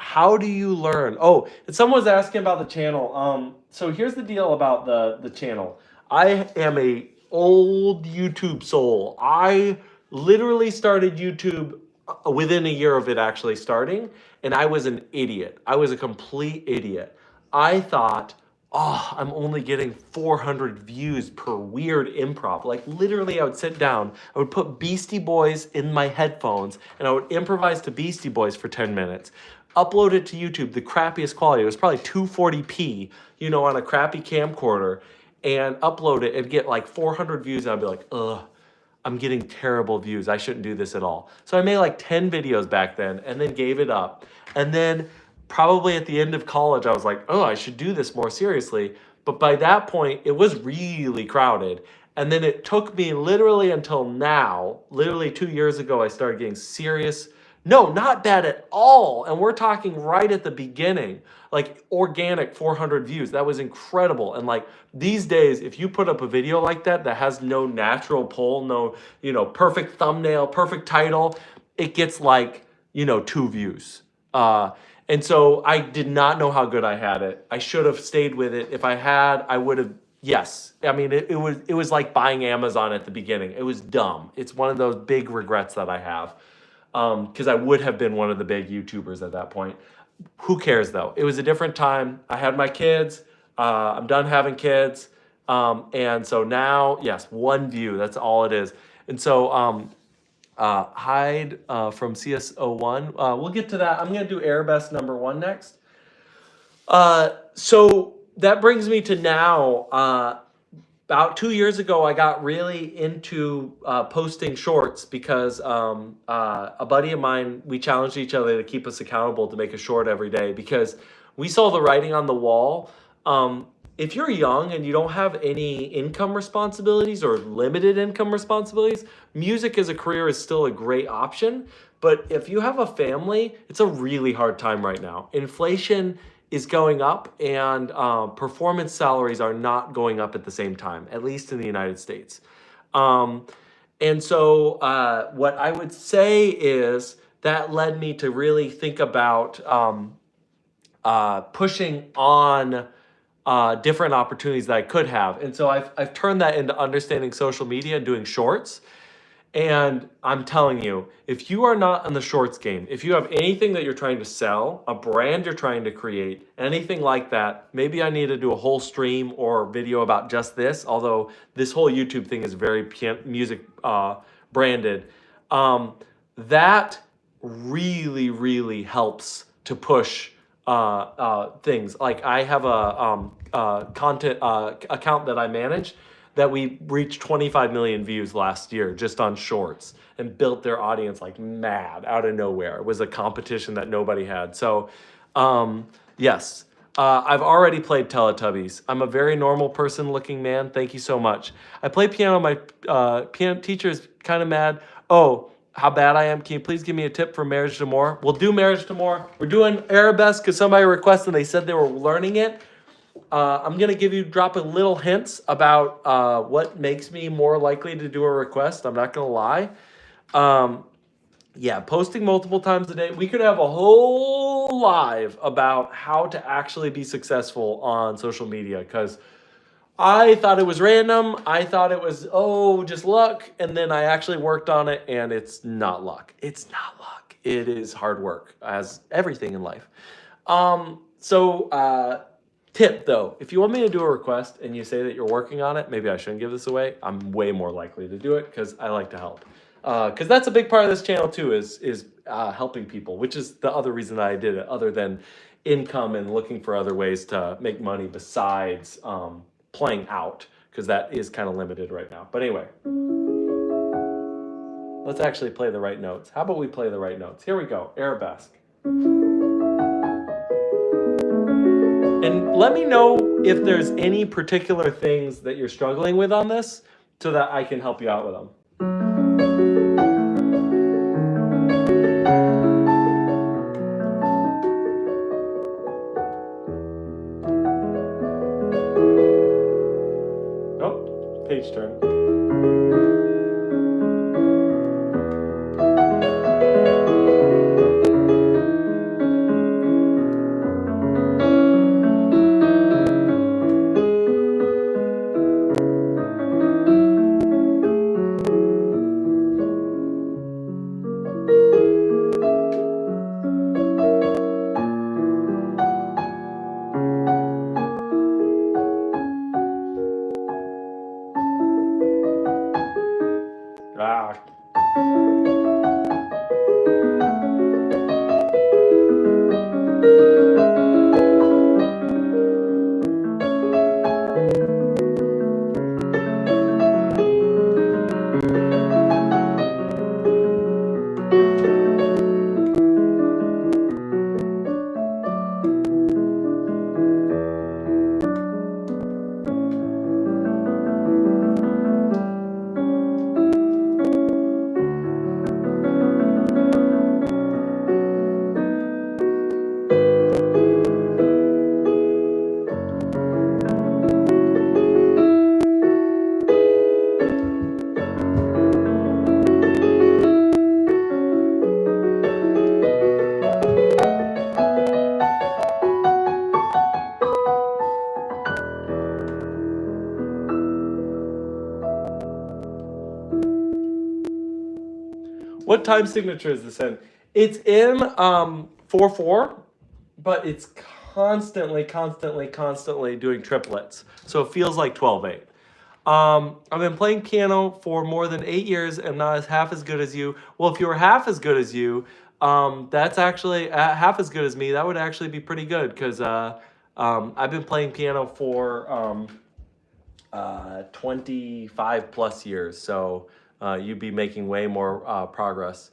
S1: How do you learn? Oh, and someone was asking about the channel. So here's the deal about the channel. I am a old YouTube soul. I literally started YouTube within a year of it actually starting, and I was an idiot. I was a complete idiot. I thought, oh, I'm only getting 400 views per weird improv. Like literally I would sit down, I would put Beastie Boys in my headphones, and I would improvise to Beastie Boys for 10 minutes. Upload it to YouTube, the crappiest quality. It was probably 240p, you know, on a crappy camcorder, and upload it and get like 400 views. And I'd be like, ugh, I'm getting terrible views. I shouldn't do this at all. So I made like 10 videos back then and then gave it up. And then probably at the end of college, I was like, oh, I should do this more seriously. But by that point, it was really crowded. And then it took me literally until now, literally 2 years ago, I started getting serious, No, not bad at all. And we're talking right at the beginning, like organic 400 views. That was incredible. And like these days, if you put up a video like that that has no natural pull, no, perfect thumbnail, perfect title, it gets like, 2 views. And so I did not know how good I had it. I should have stayed with it. If I had, I would have. Yes, I mean it was like buying Amazon at the beginning. It was dumb. It's one of those big regrets that I have, because I would have been one of the big YouTubers at that point. Who cares though? It was a different time. I had my kids. I'm done having kids, and so now, yes, 1 view. That's all it is. And so Hyde from CS01. We'll get to that. I'm going to do Arabesque number 1 next. So that brings me to now. About 2 years ago, I got really into posting shorts because a buddy of mine, we challenged each other to keep us accountable to make a short every day because we saw the writing on the wall. If you're young and you don't have any income responsibilities or limited income responsibilities, music as a career is still a great option. But if you have a family, it's a really hard time right now. Inflation is going up, and performance salaries are not going up at the same time, at least in the United States. And so what I would say is that led me to really think about pushing on different opportunities that I could have. And so I've turned that into understanding social media and doing shorts. And I'm telling you, if you are not in the shorts game, if you have anything that you're trying to sell, a brand you're trying to create, anything like that, maybe I need to do a whole stream or video about just this, although this whole YouTube thing is very music branded. That really, really helps to push things. Like I have a content account that I manage that we reached 25 million views last year just on shorts and built their audience like mad out of nowhere. It was a competition that nobody had. So yes, I've already played Teletubbies. I'm a very normal person looking man. Thank you so much. I play piano. My piano teacher is kind of mad. Oh, how bad I am. Can you please give me a tip for Marriage to More? We'll do Marriage to More. We're doing Arabesque because somebody requested, they said they were learning it. I'm going to drop a little hints about what makes me more likely to do a request. I'm not going to lie. Yeah, posting multiple times a day. We could have a whole live about how to actually be successful on social media, because I thought it was random. I thought it was, just luck. And then I actually worked on it, and it's not luck. It's not luck. It is hard work, as everything in life. Tip though, if you want me to do a request and you say that you're working on it, maybe I shouldn't give this away. I'm way more likely to do it because I like to help. Because that's a big part of this channel too, is helping people, which is the other reason that I did it, other than income and looking for other ways to make money besides playing out, because that is kind of limited right now. But anyway, let's actually play the right notes. How about we play the right notes? Here we go, Arabesque. And let me know if there's any particular things that you're struggling with on this so that I can help you out with them. Oh, page turn. What time signature is this in? It's in 4/4, but it's constantly doing triplets. So it feels like 12/8. I've been playing piano for more than 8 years and not as half as good as you. Well, if you were half as good as you, that's actually half as good as me. That would actually be pretty good because I've been playing piano for 25 plus years. So you'd be making way more progress.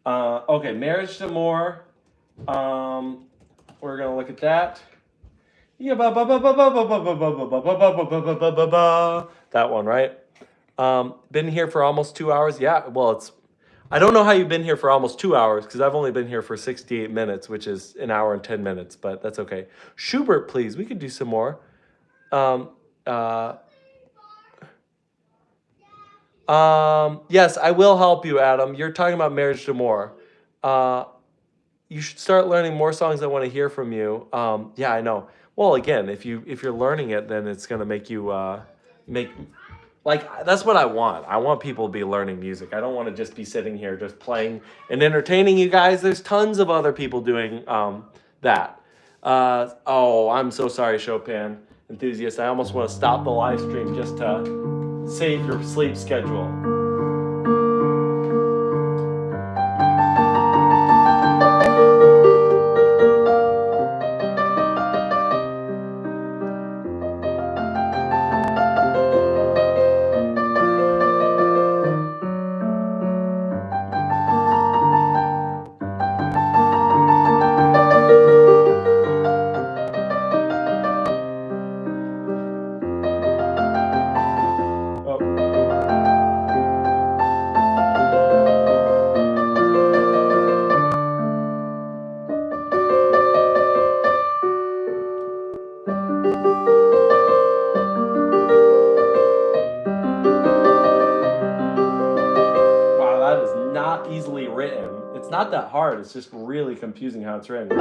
S1: Okay, Marriage to More. We're gonna look at that. Yeah, that one, right? Been here for almost 2 hours. Yeah, well, I don't know how you've been here for almost 2 hours because I've only been here for 68 minutes, which is an hour and 10 minutes, but that's okay. Schubert, please. We could do some more. Yes, I will help you, Adam. You're talking about Marriage to More. You should start learning more songs. I want to hear from you. Yeah, I know. Well, again, if you're learning it, then it's gonna make you make like that's what I want. I want people to be learning music. I don't want to just be sitting here just playing and entertaining you guys. There's tons of other people doing that. Oh, I'm so sorry, Chopin enthusiast. I almost want to stop the live stream just to save your sleep schedule. Easily written. It's not that hard. It's just really confusing how it's written.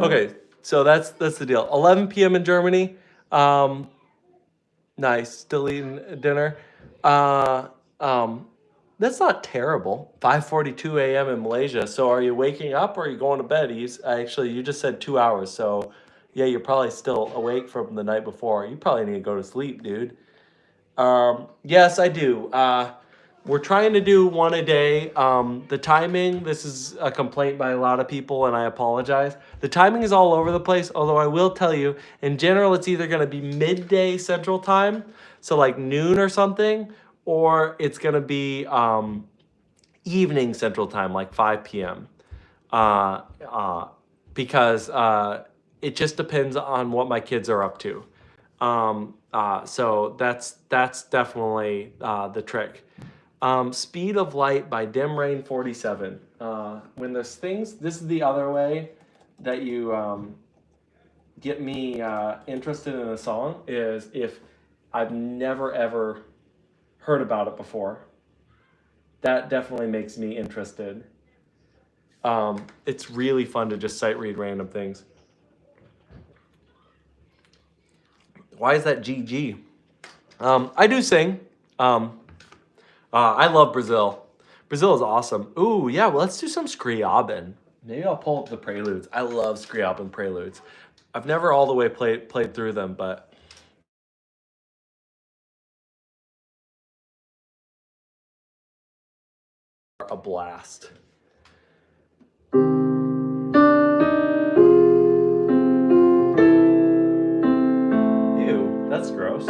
S1: Okay, so that's the deal. 11 p.m. in Germany. Nice, still eating dinner. That's not terrible. 5:42 a.m. in Malaysia. So are you waking up or are you going to bed? Actually, you just said 2 hours. So yeah, you're probably still awake from the night before. You probably need to go to sleep, dude. Yes, I do. We're trying to do one a day. The timing, this is a complaint by a lot of people, and I apologize. The timing is all over the place, although I will tell you, in general, it's either going to be midday Central Time, so like noon or something, or it's going to be evening Central Time, like 5 p.m. Because it just depends on what my kids are up to. So that's definitely the trick. Speed of Light by Dim Rain 47. When there's things, this is the other way that you get me interested in a song is if I've never ever heard about it before. That definitely makes me interested. It's really fun to just sight read random things. Why is that GG? I do sing. I love Brazil. Brazil is awesome. Ooh, yeah, well, let's do some Scriabin. Maybe I'll pull up the preludes. I love Scriabin preludes. I've never all the way played through them, but a blast. Ew, that's gross.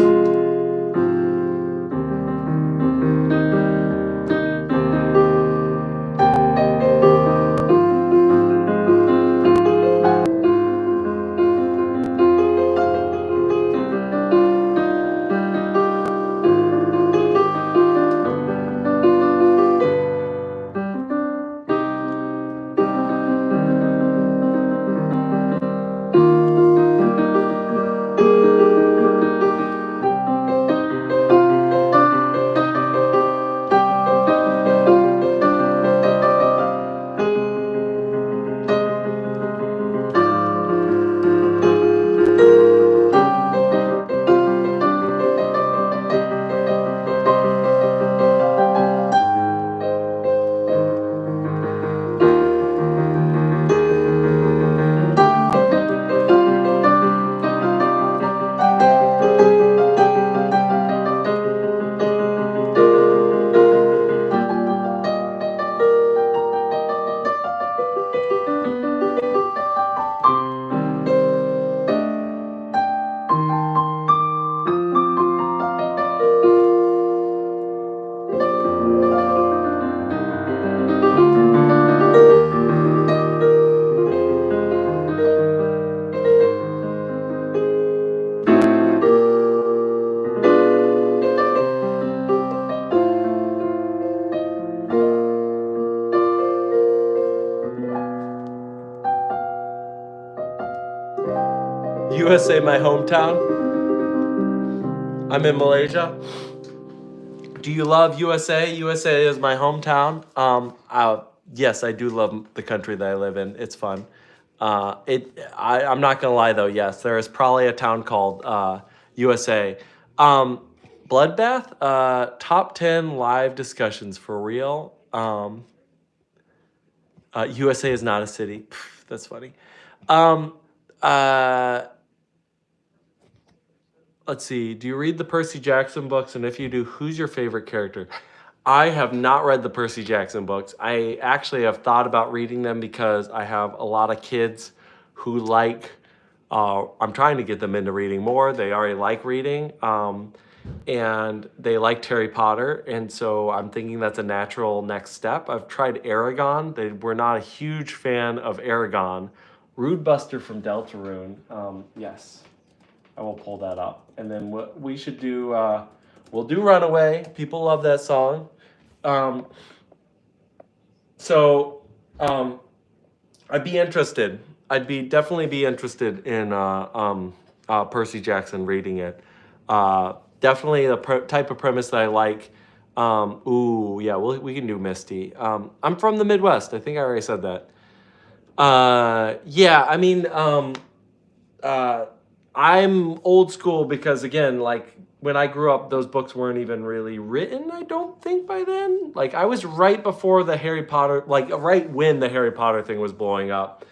S1: USA, my hometown. I'm in Malaysia. Do you love USA? USA is my hometown. Yes, I do love the country that I live in. It's fun. I'm not gonna lie though. Yes, there is probably a town called USA. Bloodbath. Top 10 live discussions for real. USA is not a city. Pff, that's funny. Um, uh, let's see. Do you read the Percy Jackson books? And if you do, who's your favorite character? I have not read the Percy Jackson books. I actually have thought about reading them because I have a lot of kids who like. I'm trying to get them into reading more. They already like reading, and they liked Harry Potter, and so I'm thinking that's a natural next step. I've tried Aragon. They were not a huge fan of Aragon. Rude Buster from Deltarune. Yes. I will pull that up. And then what we should do, we'll do Runaway. People love that song. I'd be interested. Definitely be interested in Percy Jackson reading it. Definitely the type of premise that I like. Ooh, yeah, we can do Misty. I'm from the Midwest. I think I already said that. Yeah, I mean, I'm old school because again, like when I grew up, those books weren't even really written, I don't think by then. Like I was right before the Harry Potter, like right when the Harry Potter thing was blowing up.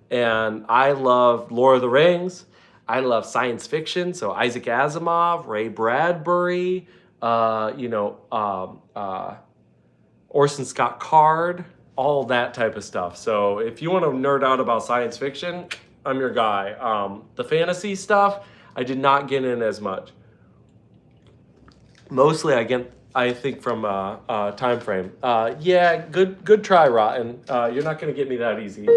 S1: And I love Lord of the Rings. I love science fiction. So Isaac Asimov, Ray Bradbury, Orson Scott Card, all that type of stuff. So if you want to nerd out about science fiction, I'm your guy. The fantasy stuff, I did not get in as much. Mostly, I think from time frame. Yeah, good try, Rotten. You're not gonna get me that easy.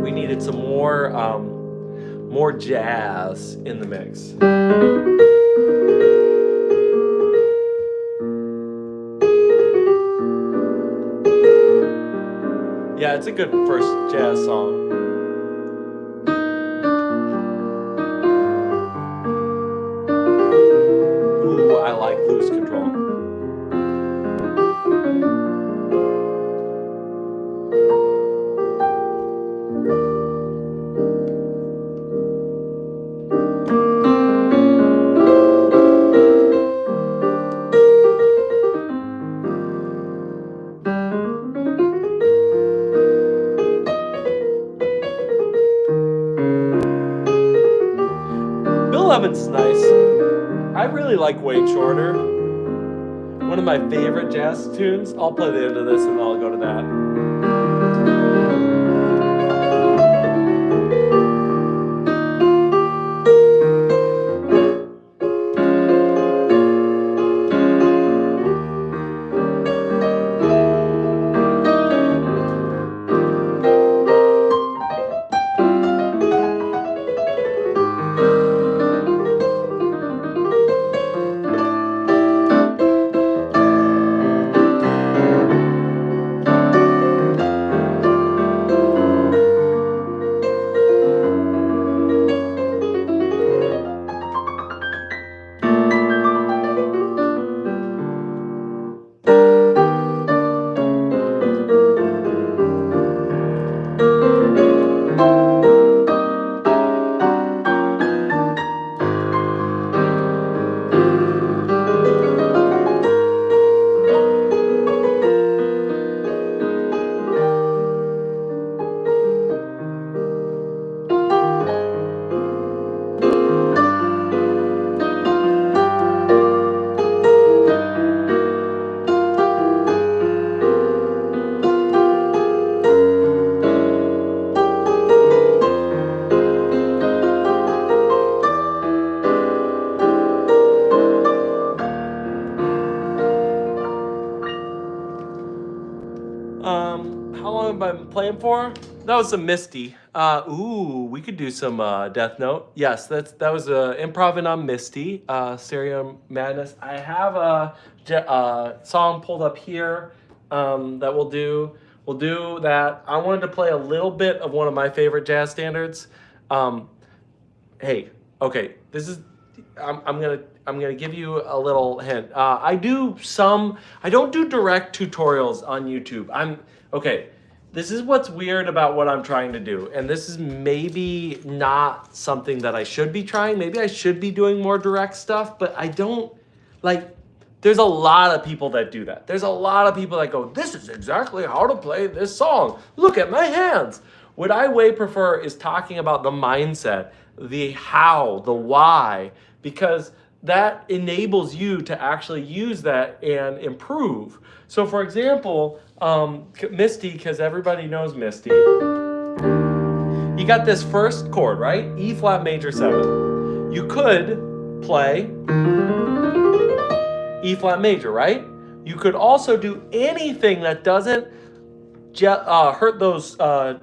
S1: We needed some more jazz in the mix. Yeah, it's a good first jazz song. Ooh, I like Lose Control. It's nice. I really like Wayne Shorter. One of my favorite jazz tunes. I'll play the end of this and I'll go to that. How long have I been playing for? That was some Misty. Ooh, we could do some Death Note. Yes, that was improv on Misty, Stereo Madness. I have a song pulled up here that we'll do. We'll do that. I wanted to play a little bit of one of my favorite jazz standards. Hey, okay, this is. I'm gonna give you a little hint. I don't do direct tutorials on YouTube. Okay. This is what's weird about what I'm trying to do. And this is maybe not something that I should be trying. Maybe I should be doing more direct stuff, but I don't like, there's a lot of people that do that. There's a lot of people that go, this is exactly how to play this song. Look at my hands. What I way prefer is talking about the mindset, the how, the why, because that enables you to actually use that and improve. So for example, Misty, because everybody knows Misty, you got this first chord, right? E flat major 7. You could play E flat major, right? You could also do anything that doesn't hurt those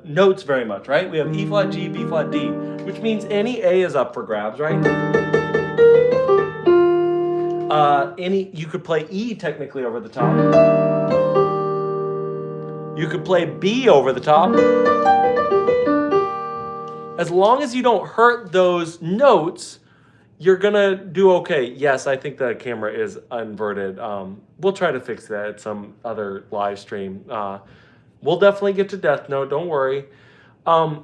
S1: notes very much, right? We have E flat G, B flat D, which means any A is up for grabs, right? You could play E technically over the top. You could play B over the top. As long as you don't hurt those notes, you're gonna do okay. Yes, I think the camera is inverted. We'll try to fix that at some other live stream. We'll definitely get to Death Note, don't worry. That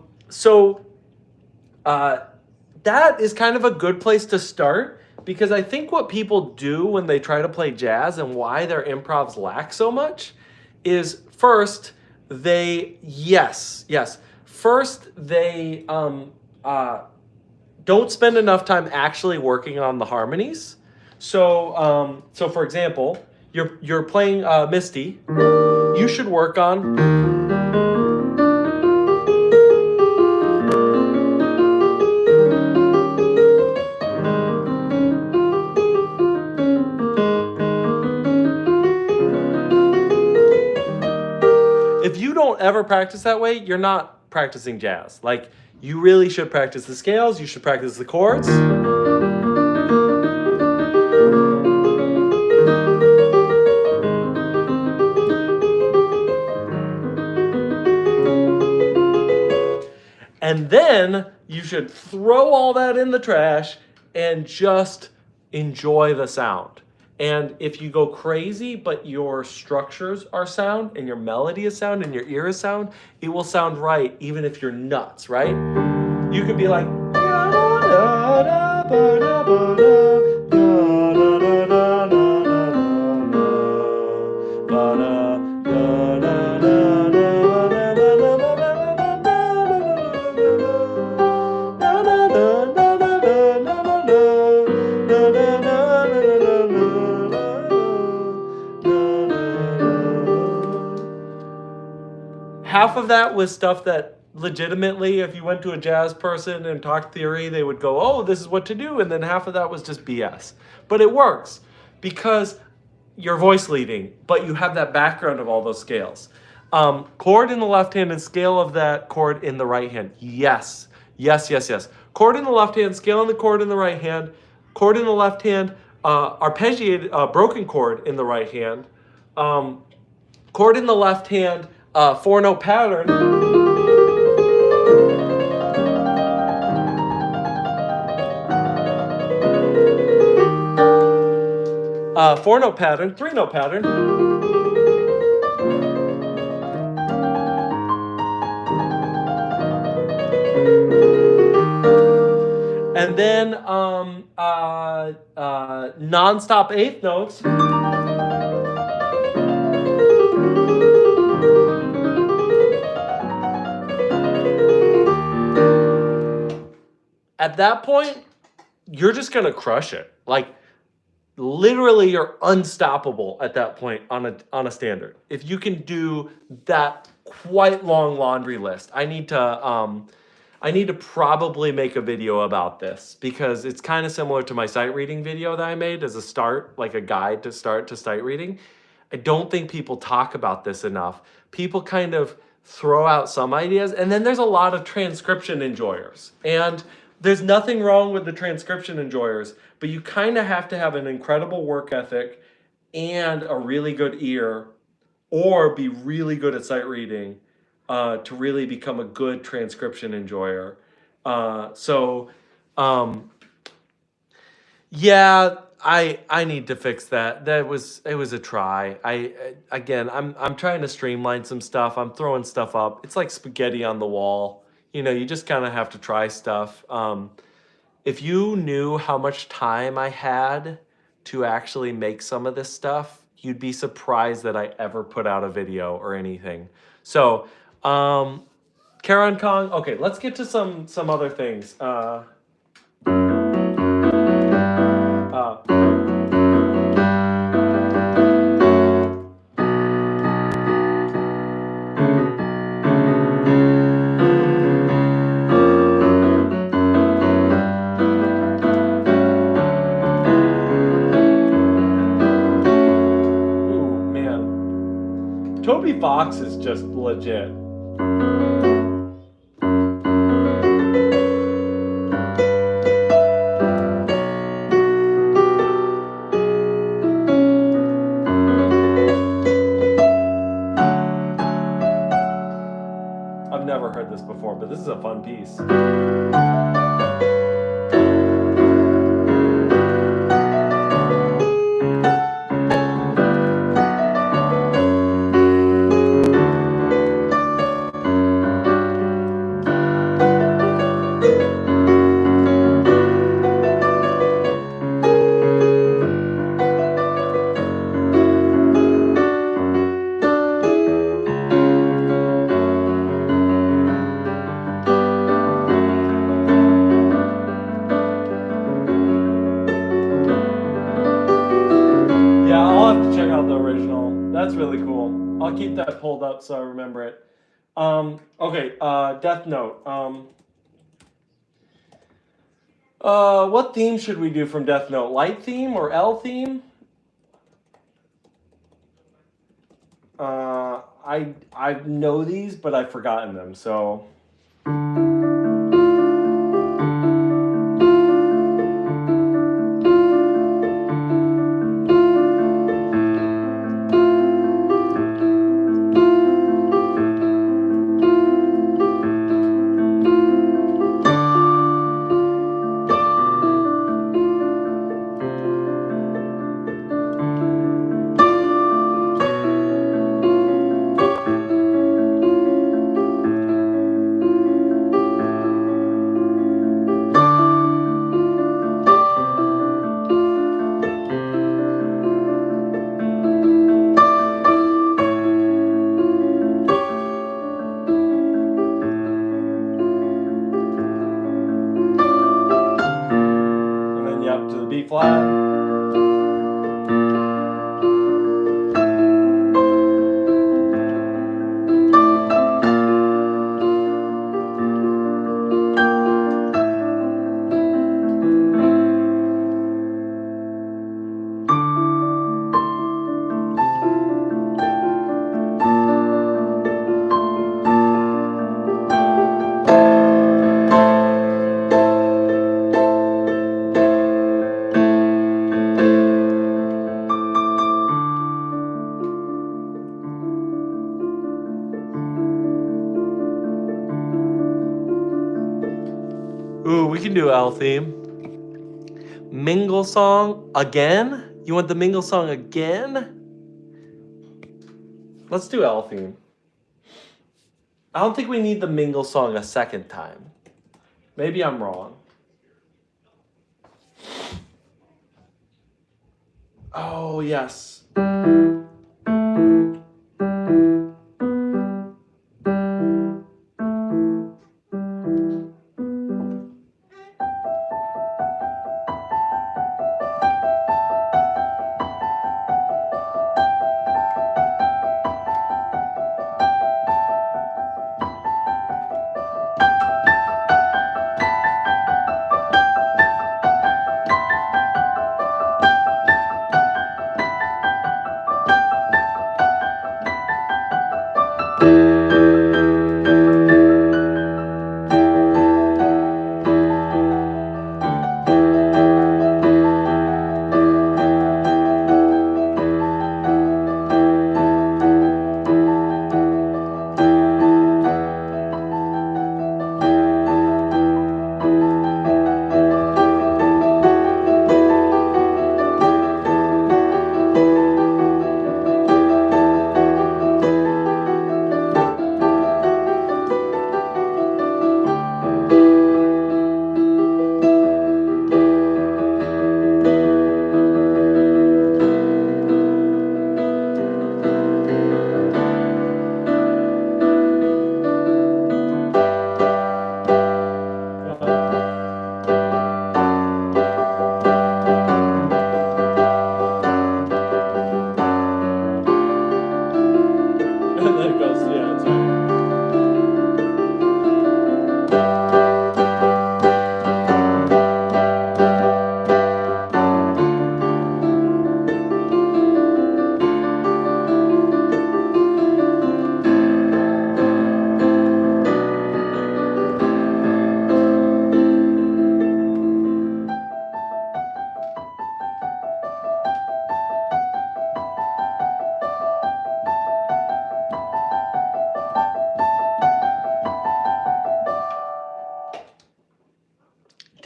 S1: is kind of a good place to start, because I think what people do when they try to play jazz and why their improvs lack so much is first they don't spend enough time actually working on the harmonies. So for example, you're playing Misty. You should work on ever practice that way, you're not practicing jazz. Like, you really should practice the scales, you should practice the chords. And then you should throw all that in the trash and just enjoy the sound. And if you go crazy, but your structures are sound and your melody is sound and your ear is sound, it will sound right even if you're nuts, right? You could be like, half of that was stuff that legitimately, if you went to a jazz person and talked theory, they would go, oh, this is what to do. And then half of that was just BS. But it works because you're voice leading, but you have that background of all those scales. Chord in the left hand and scale of that chord in the right hand. Yes. Chord in the left hand, scale in the chord in the right hand. Chord in the left hand, arpeggiated, broken chord in the right hand. Chord in the left hand, 4-note pattern. 4-note pattern, 3-note pattern. And then non-stop eighth notes. At that point, you're just gonna crush it. Like, literally, you're unstoppable at that point on a standard. If you can do that quite long laundry list, I need to probably make a video about this, because it's kind of similar to my sight reading video that I made as a start, like a guide to start to sight reading. I don't think people talk about this enough. People kind of throw out some ideas. And then there's a lot of transcription enjoyers. And there's nothing wrong with the transcription enjoyers, but you kind of have to have an incredible work ethic and a really good ear, or be really good at sight reading to really become a good transcription enjoyer. Yeah, I need to fix that. It was a try. I'm trying to streamline some stuff. I'm throwing stuff up. It's like spaghetti on the wall. You just kind of have to try stuff. If you knew how much time I had to actually make some of this stuff, you'd be surprised that I ever put out a video or anything. So, Karan Kong. Okay, let's get to some other things. Ooh, man. Toby Fox is just legit. I've never heard this before, but this is a fun piece. Yeah, I'll have to check out the original. That's really cool. I'll keep that pulled up so I remember it. Okay, Death Note. What theme should we do from Death Note? Light theme or L theme? I know these, but I've forgotten them, so. And then, yep, to the B flat. Ooh, we can do L theme. Mingle song again? You want the Mingle song again? Let's do L theme. I don't think we need the Mingle song a second time. Maybe I'm wrong. Oh, yes.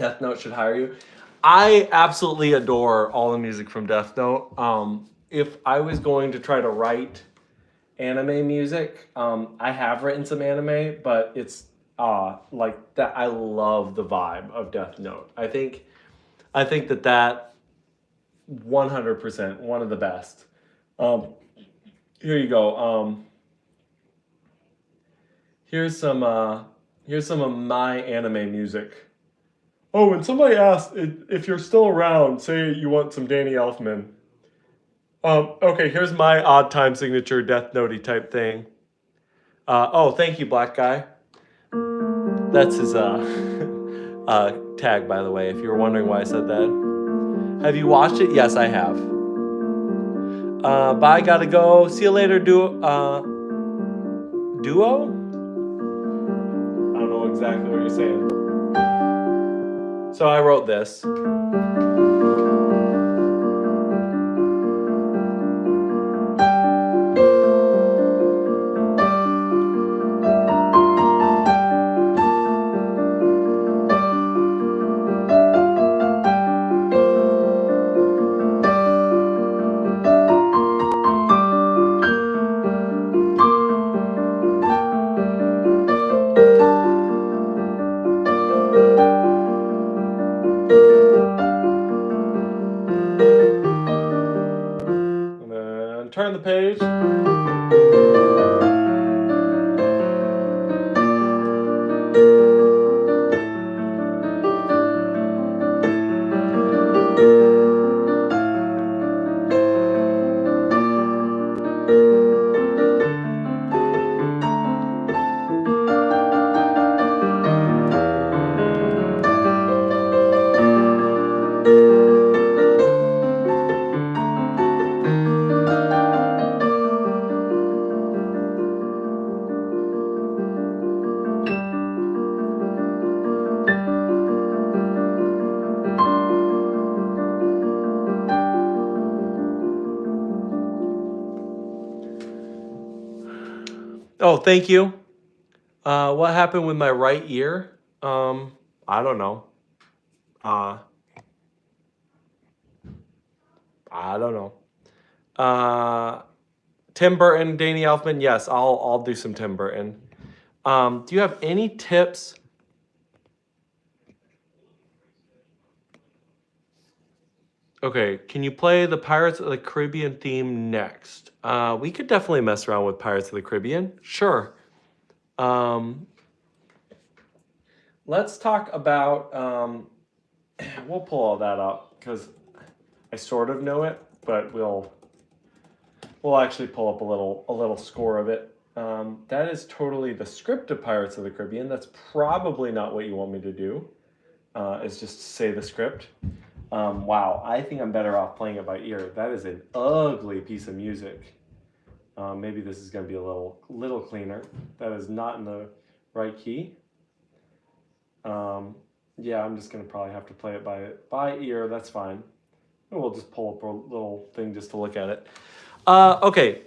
S1: Death Note should hire you. I absolutely adore all the music from Death Note. If I was going to try to write anime music, I have written some anime, but it's like that. I love the vibe of Death Note. I think that 100% one of the best. Here you go. Here's some of my anime music. Oh, and somebody asked if you're still around, say you want some Danny Elfman. Okay, here's my odd time signature Death Note type thing. Oh, thank you, Black Guy. That's his tag, by the way, if you were wondering why I said that. Have you watched it? Yes, I have. Bye, gotta go. See you later, Duo? I don't know exactly what you're saying. So I wrote this. Turn the page. Oh, thank you. What happened with my right ear? I don't know. I don't know. Tim Burton, Danny Elfman. Yes, I'll do some Tim Burton. Do you have any tips? Okay, can you play the Pirates of the Caribbean theme next? We could definitely mess around with Pirates of the Caribbean. Sure. Let's talk about. We'll pull all that up because I sort of know it, but we'll actually pull up a little score of it. That is totally the script of Pirates of the Caribbean. That's probably not what you want me to do. Is just say the script. Wow, I think I'm better off playing it by ear. That is an ugly piece of music. Maybe this is going to be a little cleaner. That is not in the right key. Yeah, I'm just going to probably have to play it by ear. That's fine. And we'll just pull up a little thing just to look at it. Okay.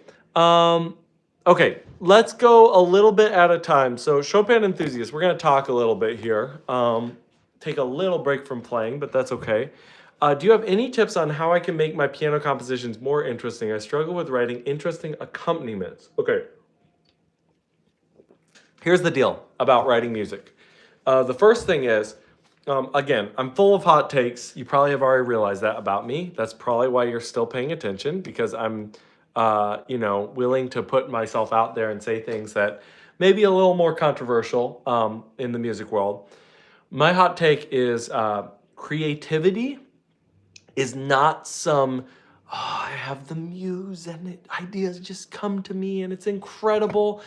S1: Okay, let's go a little bit at a time. So Chopin enthusiasts, we're going to talk a little bit here. Take a little break from playing, but that's okay. Do you have any tips on how I can make my piano compositions more interesting? I struggle with writing interesting accompaniments. Okay. Here's the deal about writing music. The first thing is, again, I'm full of hot takes. You probably have already realized that about me. That's probably why you're still paying attention, because I'm, willing to put myself out there and say things that may be a little more controversial in the music world. My hot take is creativity is not some, I have the muse and ideas just come to me and it's incredible.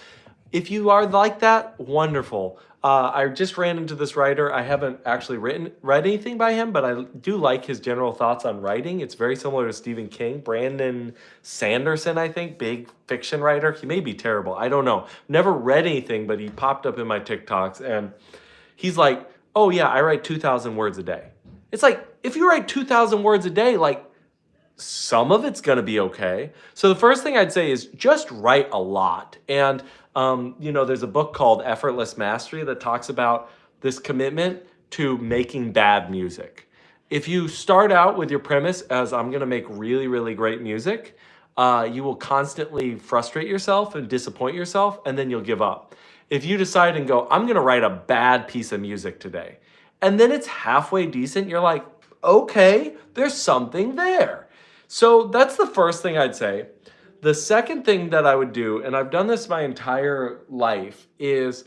S1: If you are like that, wonderful. I just ran into this writer. I haven't actually read anything by him, but I do like his general thoughts on writing. It's very similar to Stephen King. Brandon Sanderson, I think, big fiction writer. He may be terrible. I don't know. Never read anything, but he popped up in my TikToks and he's like, oh yeah, I write 2,000 words a day. It's like, if you write 2,000 words a day, like some of it's gonna be okay. So the first thing I'd say is just write a lot. And there's a book called Effortless Mastery that talks about this commitment to making bad music. If you start out with your premise as I'm gonna make really, really great music, you will constantly frustrate yourself and disappoint yourself, and then you'll give up. If you decide and go, I'm gonna write a bad piece of music today, and then it's halfway decent, you're like, okay, there's something there. So that's the first thing I'd say. The second thing that I would do, and I've done this my entire life, is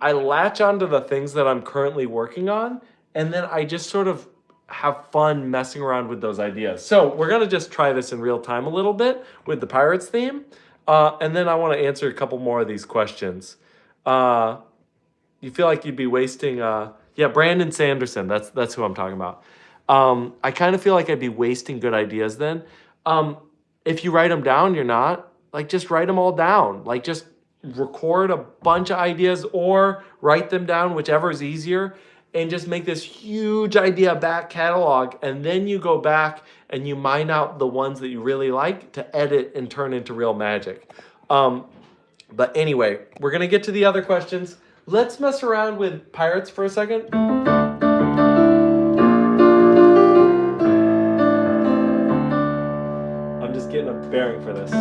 S1: I latch onto the things that I'm currently working on, and then I just sort of have fun messing around with those ideas. So we're gonna just try this in real time a little bit with the Pirates theme, and then I wanna answer a couple more of these questions. You feel like you'd be wasting, yeah, Brandon Sanderson, that's who I'm talking about. I kind of feel like I'd be wasting good ideas then. If you write them down, you're not. Like, just write them all down. Like, just record a bunch of ideas or write them down, whichever is easier, and just make this huge idea back catalog, and then you go back and you mine out the ones that you really like to edit and turn into real magic. But anyway, we're gonna get to the other questions. Let's mess around with Pirates for a second. I'm just getting a bearing for this.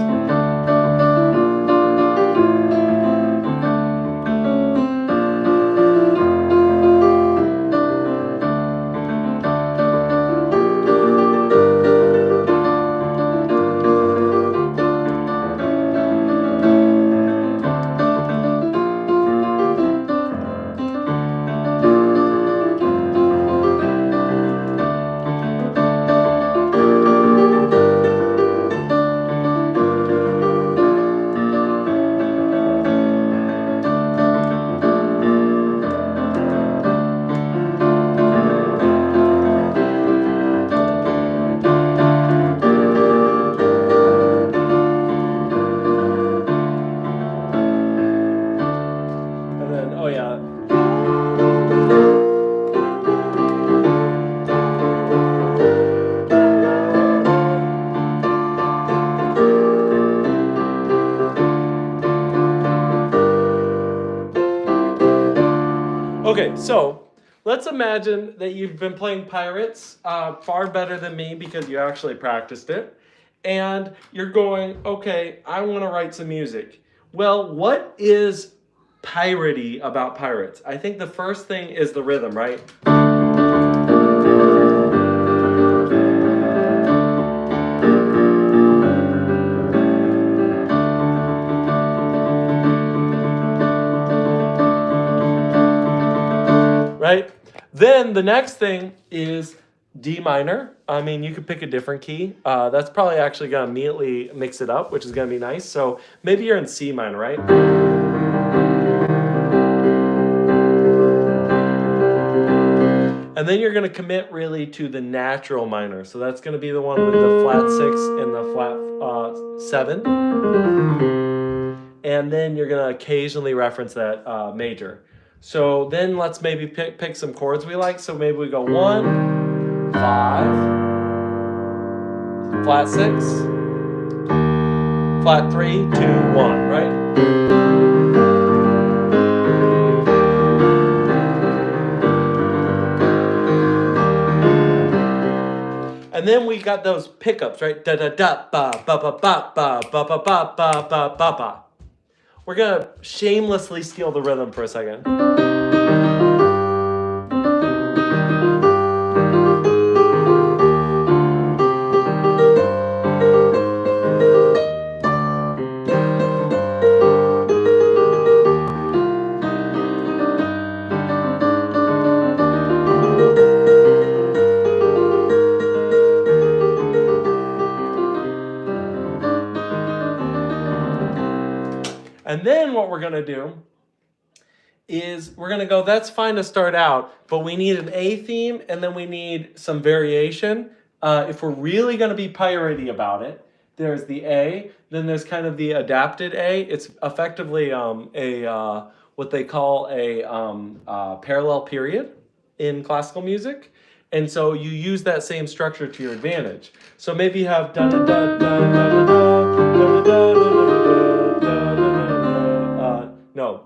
S1: Okay, so let's imagine that you've been playing Pirates far better than me because you actually practiced it. And you're going, okay, I want to write some music. Well, what is piratey about Pirates? I think the first thing is the rhythm, right? Right? Then the next thing is D minor. I mean, you could pick a different key. That's probably actually going to immediately mix it up, which is going to be nice. So maybe you're in C minor, right? And then you're going to commit really to the natural minor. So that's going to be the one with the flat 6 and the flat 7. And then you're going to occasionally reference that major. So then let's maybe pick some chords we like. So maybe we go 1, 5, flat 6, flat 3, 2, 1, right? And then we got those pickups, right? Da da da ba ba ba ba ba ba ba ba ba ba ba. We're gonna shamelessly steal the rhythm for a second. And then what we're going to do is we're going to go, that's fine to start out, but we need an A theme, and then we need some variation. If we're really going to be piratey about it, there's the A, then there's kind of the adapted A. It's effectively what they call a parallel period in classical music. And so you use that same structure to your advantage. So maybe you have da da da da da da da da da da. No.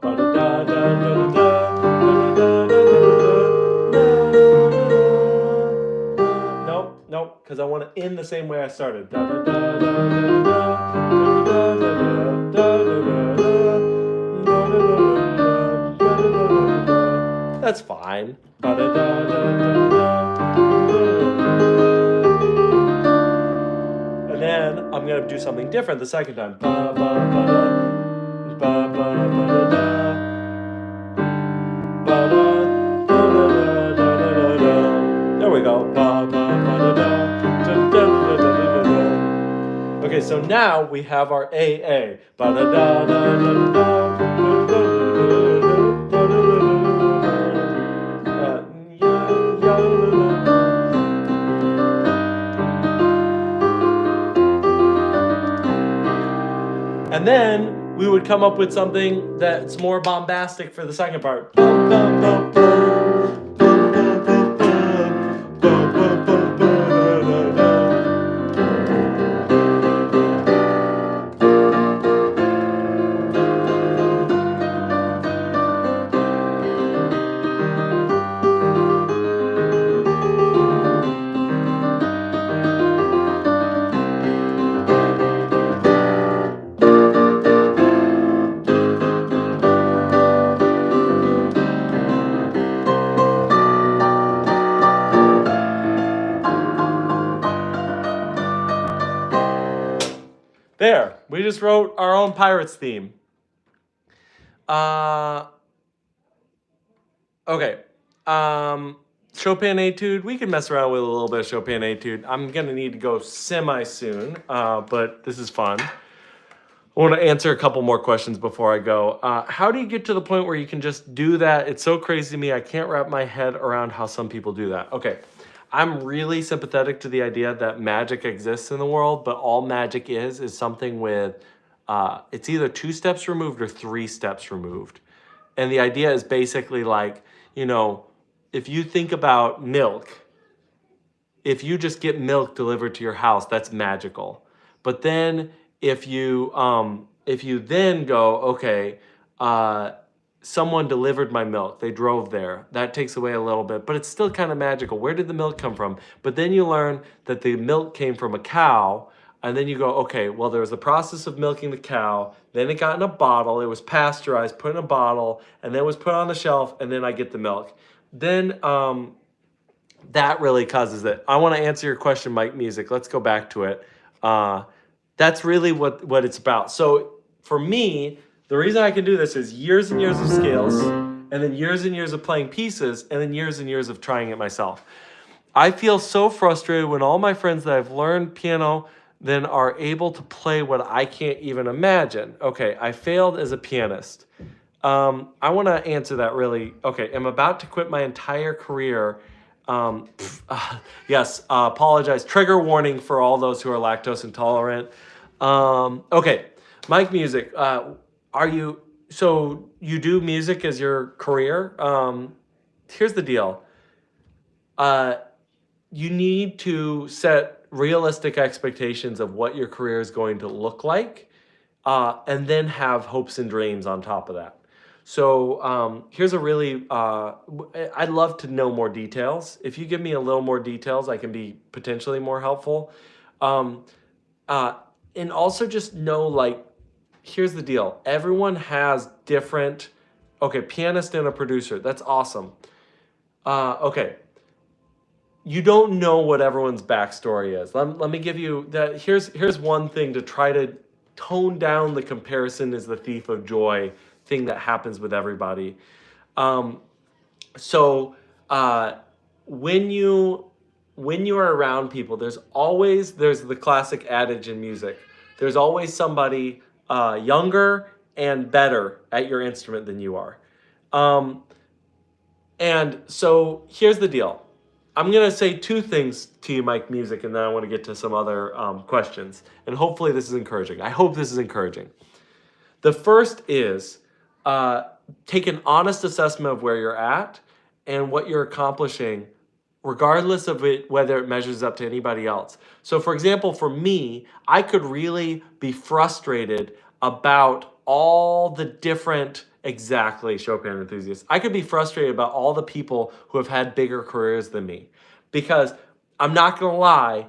S1: because I want to end the same way I started. Da, da, da, da, da, da, da, da, da, da. That's fine. Da, da, da, da, da, da. And then I'm going to do something different the second time. Ba, ba, ba, da, ba, ba, ba, da, da. Ba, da, da, da, da, da, da, da. There we go. Ba, ba, ba, da, da, da, da, da, da, da, da. Okay, so now we have our AA. Ba, da, da, da, da, da, da. And then we would come up with something that's more bombastic for the second part. There, we just wrote our own Pirates theme. Okay. Chopin Etude, we can mess around with a little bit of Chopin Etude. I'm going to need to go semi-soon, but this is fun. I want to answer a couple more questions before I go. How do you get to the point where you can just do that? It's so crazy to me. I can't wrap my head around how some people do that. Okay. I'm really sympathetic to the idea that magic exists in the world, but all magic is something with, it's either 2 steps removed or 3 steps removed. And the idea is basically like, you know, if you think about milk, if you just get milk delivered to your house, that's magical. But then if you then go, okay, someone delivered my milk. They drove there. That takes away a little bit, but it's still kind of magical. Where did the milk come from? But then you learn that the milk came from a cow, and then you go, okay, well, there was the process of milking the cow, then it got in a bottle, it was pasteurized, put in a bottle, and then it was put on the shelf, and then I get the milk. Then that really causes it. I want to answer your question, Mike Music. Let's go back to it. That's really what it's about. So for me, the reason I can do this is years and years of scales, and then years and years of playing pieces, and then years and years of trying it myself. I feel so frustrated when all my friends that I've learned piano then are able to play what I can't even imagine. Okay, I failed as a pianist. I want to answer that really. Okay, I'm about to quit my entire career. Yes, apologize. Trigger warning for all those who are lactose intolerant. Okay, Mike Music. So you do music as your career? Here's the deal. You need to set realistic expectations of what your career is going to look like, and then have hopes and dreams on top of that. So here's a really, I'd love to know more details. If you give me a little more details, I can be potentially more helpful. And also just know, like, here's the deal. Everyone has different, okay, pianist and a producer. That's awesome. Okay. You don't know what everyone's backstory is. Let me give you that. Here's one thing to try to tone down the comparison is the thief of joy thing that happens with everybody. When you are around people, there's the classic adage in music. There's always somebody younger and better at your instrument than you are. And so here's the deal. I'm going to say 2 things to you, Mike Music, and then I want to get to some other questions. And hopefully this is encouraging. I hope this is encouraging. The first is take an honest assessment of where you're at and what you're accomplishing, regardless of whether it measures up to anybody else. So for example, for me, I could really be frustrated about all the different, exactly, Chopin enthusiasts. I could be frustrated about all the people who have had bigger careers than me, because I'm not going to lie,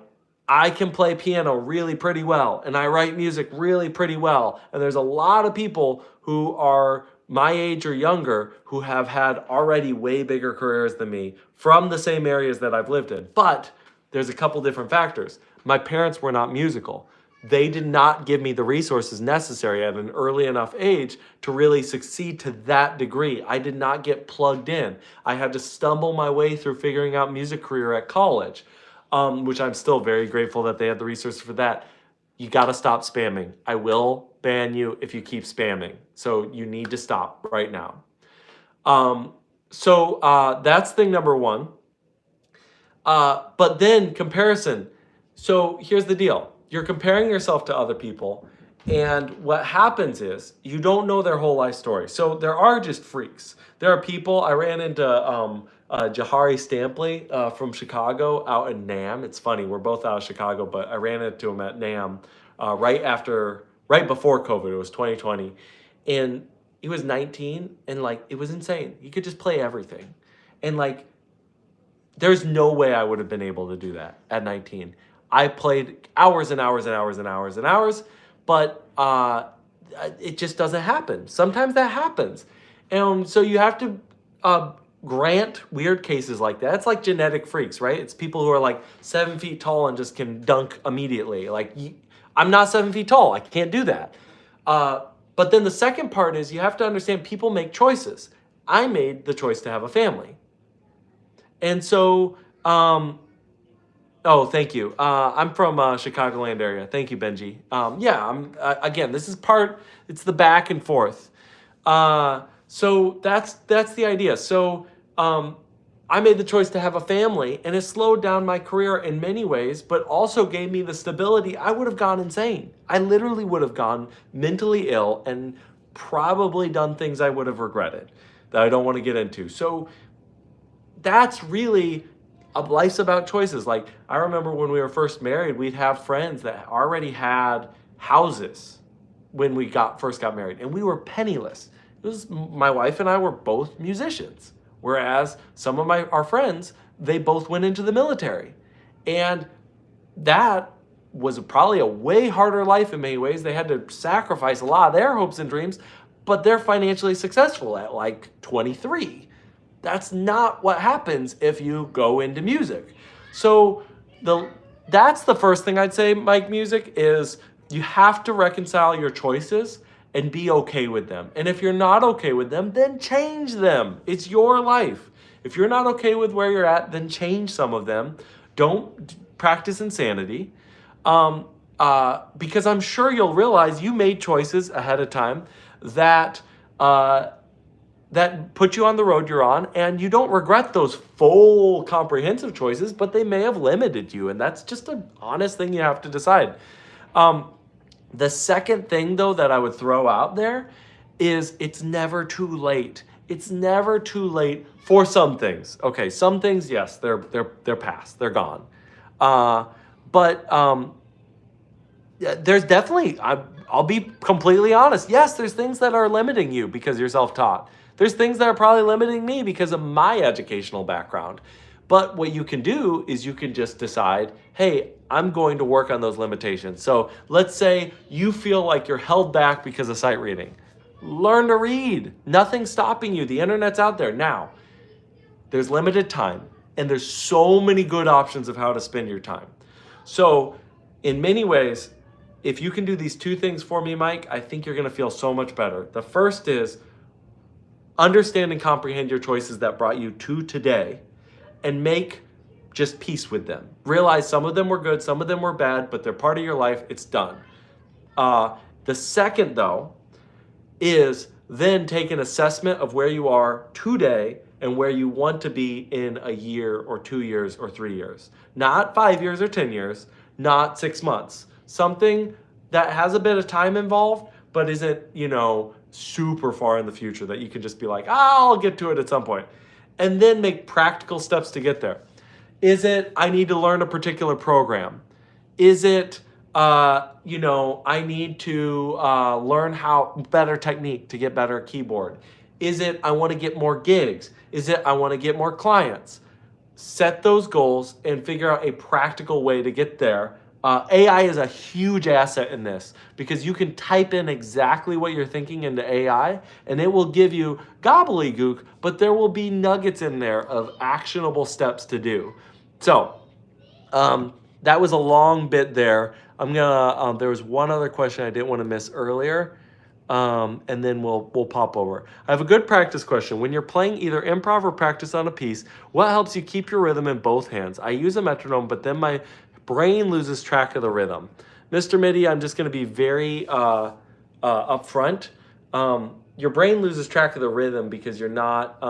S1: I can play piano really pretty well, and I write music really pretty well. And there's a lot of people who are my age or younger who have had already way bigger careers than me from the same areas that I've lived in. But there's a couple different factors. My parents were not musical. They did not give me the resources necessary at an early enough age to really succeed to that degree. I did not get plugged in. I had to stumble my way through figuring out music career at college, which I'm still very grateful that they had the resources for that. You got to stop spamming. I will ban you if you keep spamming. So you need to stop right now. That's thing number one. But then comparison. So here's the deal. You're comparing yourself to other people, and what happens is you don't know their whole life story. So there are just freaks. There are people, I ran into Jahari Stampley from Chicago out in NAMM. It's funny, we're both out of Chicago, but I ran into him at NAMM right before COVID. It was 2020. And he was 19, and like, it was insane. He could just play everything. And like, there's no way I would have been able to do that at 19. I played hours and hours and hours and hours and hours, but it just doesn't happen. Sometimes that happens. And so you have to grant weird cases like that. It's like genetic freaks, right? It's people who are like 7 feet tall and just can dunk immediately. Like, I'm not 7 feet tall. I can't do that. But then the second part is you have to understand people make choices. I made the choice to have a family. And so, oh, thank you. I'm from Chicagoland area. Thank you, Benji. Again, this is it's the back and forth. So that's the idea. So I made the choice to have a family, and it slowed down my career in many ways, but also gave me the stability. I would have gone insane. I literally would have gone mentally ill and probably done things I would have regretted that I don't want to get into. So that's really... life's about choices. Like, I remember when we were first married, we'd have friends that already had houses when we first got married, and we were penniless. My wife and I were both musicians, whereas some of our friends, they both went into the military. And that was probably a way harder life in many ways. They had to sacrifice a lot of their hopes and dreams, but they're financially successful at like 23. That's not what happens if you go into music. So that's the first thing I'd say, Mike Music, is you have to reconcile your choices and be okay with them. And if you're not okay with them, then change them. It's your life. If you're not okay with where you're at, then change some of them. Don't practice insanity. Because I'm sure you'll realize you made choices ahead of time that put you on the road you're on, and you don't regret those full comprehensive choices, but they may have limited you, and that's just an honest thing you have to decide. The second thing, though, that I would throw out there is it's never too late. It's never too late for some things. Okay, some things, yes, they're past, they're gone. There's definitely, I'll be completely honest, yes, there's things that are limiting you because you're self-taught. There's things that are probably limiting me because of my educational background. But what you can do is you can just decide, hey, I'm going to work on those limitations. So let's say you feel like you're held back because of sight reading. Learn to read. Nothing's stopping you. The internet's out there. Now, there's limited time, and there's so many good options of how to spend your time. So in many ways, if you can do these two things for me, Mike, I think you're going to feel so much better. The first is understand and comprehend your choices that brought you to today, and make just peace with them. Realize some of them were good, some of them were bad, but they're part of your life. It's done. The second, though, is then take an assessment of where you are today and where you want to be in a year or 2 years or 3 years. Not 5 years or 10 years, not 6 months. Something that has a bit of time involved, but isn't, super far in the future that you can just be like, I'll get to it at some point. And then make practical steps to get there. Is it, I need to learn a particular program? Is it, I need to learn better technique to get better keyboard? Is it, I want to get more gigs? Is it, I want to get more clients? Set those goals and figure out a practical way to get there AI is a huge asset in this because you can type in exactly what you're thinking into AI and it will give you gobbledygook, but there will be nuggets in there of actionable steps to do. So that was a long bit there. I'm gonna. There was one other question I didn't want to miss earlier, and then we'll pop over. I have a good practice question. When you're playing either improv or practice on a piece, what helps you keep your rhythm in both hands? I use a metronome, but then my brain loses track of the rhythm. Mr. MIDI, I'm just gonna be very upfront. Your brain loses track of the rhythm because you're not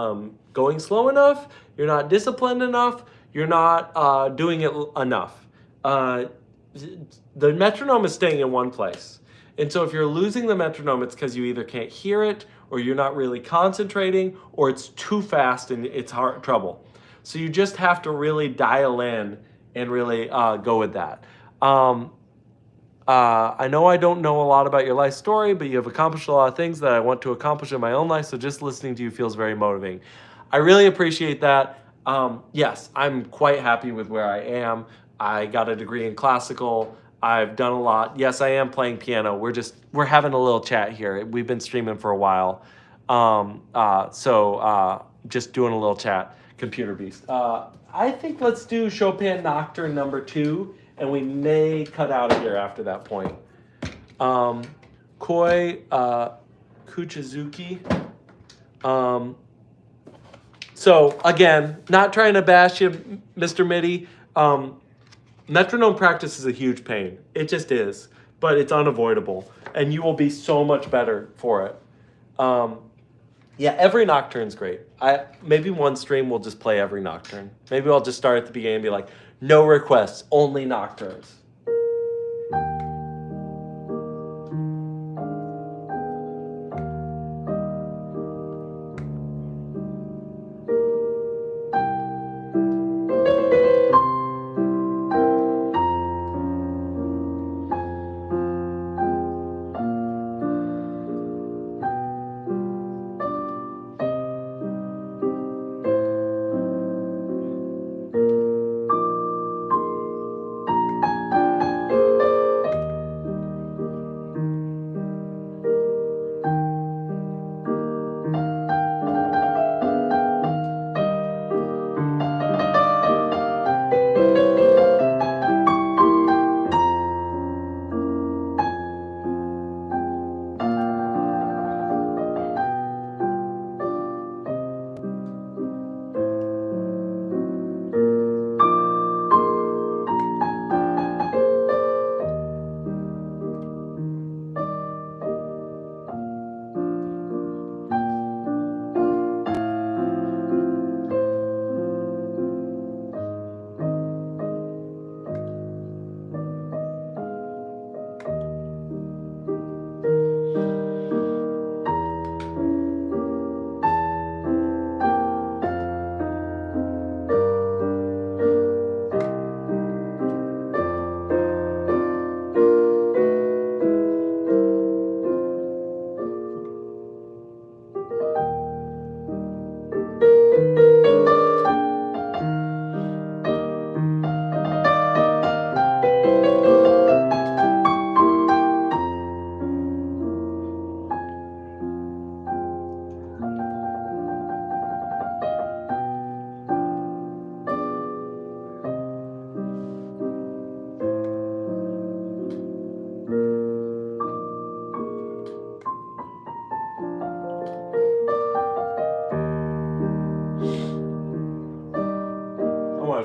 S1: going slow enough. You're not disciplined enough. You're not doing it enough. The metronome is staying in one place. And so if you're losing the metronome, it's because you either can't hear it or you're not really concentrating or it's too fast and it's hard trouble. So you just have to really dial in and really go with that. I know I don't know a lot about your life story, but you have accomplished a lot of things that I want to accomplish in my own life. So just listening to you feels very motivating. I really appreciate that. Yes, I'm quite happy with where I am. I got a degree in classical. I've done a lot. Yes, I am playing piano. We're having a little chat here. We've been streaming for a while. Just doing a little chat. Computer beast. I think let's do Chopin Nocturne number 2, and we may cut out of here after that point. Koi Kuchizuki. So again, not trying to bash you, Mr. MIDI. Metronome practice is a huge pain. It just is, but it's unavoidable, and you will be so much better for it. Yeah, every nocturne's great. Maybe one stream we'll just play every nocturne. Maybe I'll just start at the beginning and be like, no requests, only nocturnes.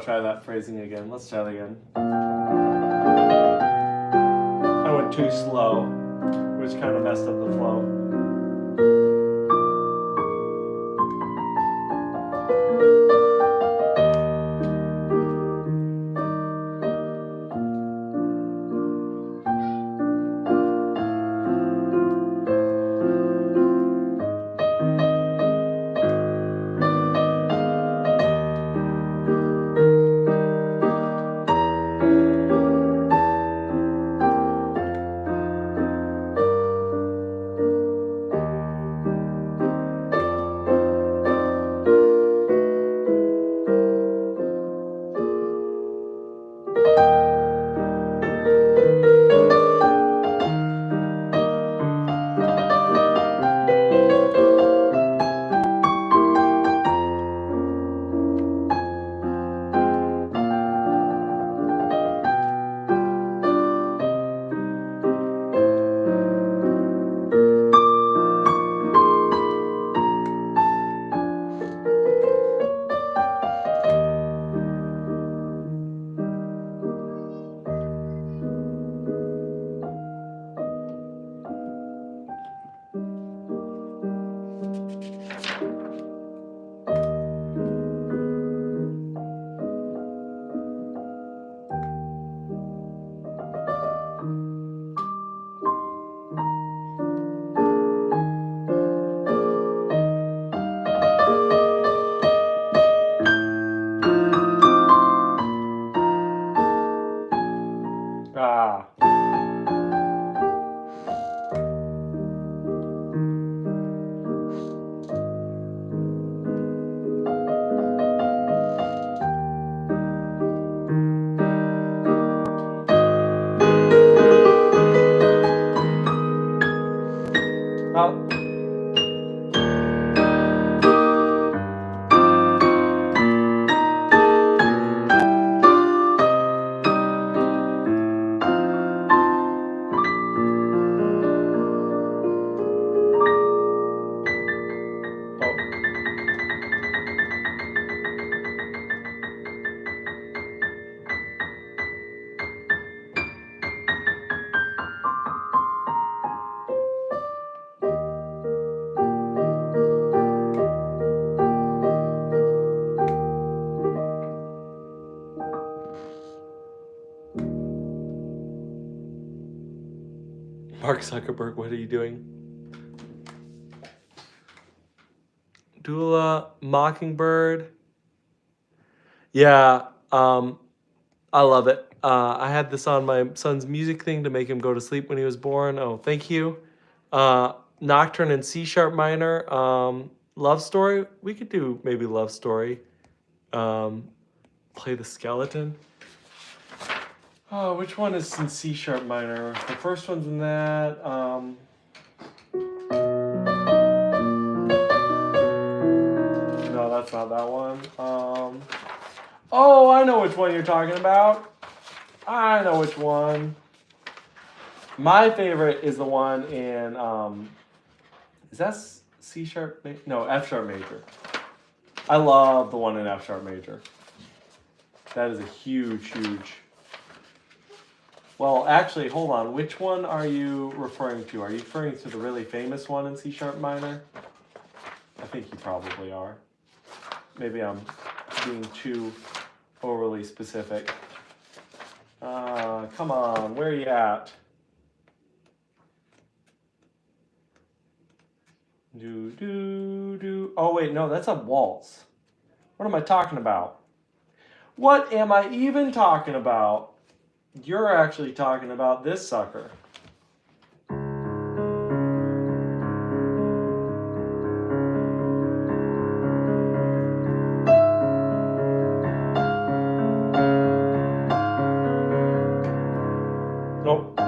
S1: Try that phrasing again. Let's try it again. I went too slow, which kind of messed up the flow. Mark Zuckerberg, what are you doing? Dula, Mockingbird. Yeah, I love it. I had this on my son's music thing to make him go to sleep when he was born. Oh, thank you. Nocturne in C sharp minor. Love Story. We could do maybe Love Story. Play the skeleton. Oh, which one is in C sharp minor? The first one's in that. No, that's not that one. Oh, I know which one you're talking about. I know which one. My favorite is the one in, is that C sharp? No, F sharp major. I love the one in F sharp major. That is a huge, huge. Well, actually, hold on. Which one are you referring to? Are you referring to the really famous one in C sharp minor? I think you probably are. Maybe I'm being too overly specific. Come on, where are you at? Oh, wait, no, that's a waltz. What am I talking about? What am I even talking about? You're actually talking about this sucker. Nope.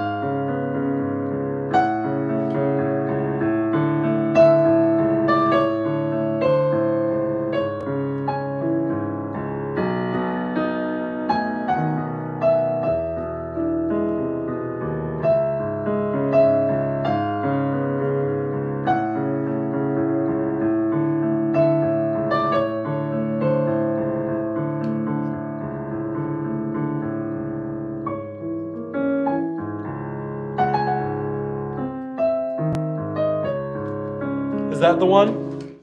S1: Is that the one?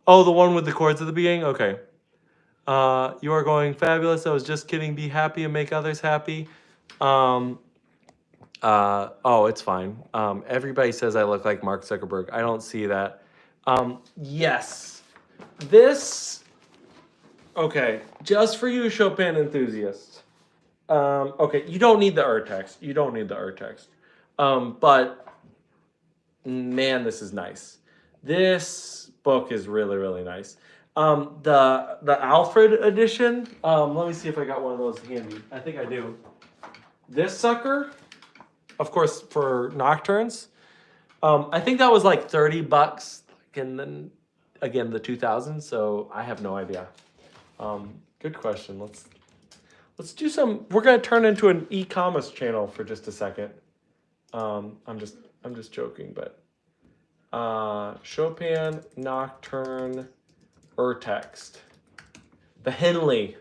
S1: Oh, the one with the chords at the beginning? Okay. You are going fabulous. I was just kidding. Be happy and make others happy. Oh, it's fine. Everybody says I look like Mark Zuckerberg. I don't see that. Yes. This, okay, just for you Chopin enthusiasts. Okay, you don't need the text. You don't need the text. But man, this is nice. This book is really, really nice. The Alfred edition. Let me see if I got one of those handy. I think I do. This sucker, of course, for Nocturnes. I think that was like $30, like in the, again, the 2000s. So I have no idea. Good question. Let's do some. We're gonna turn into an e-commerce channel for just a second. I'm just joking, but Chopin Nocturne text. The Henley.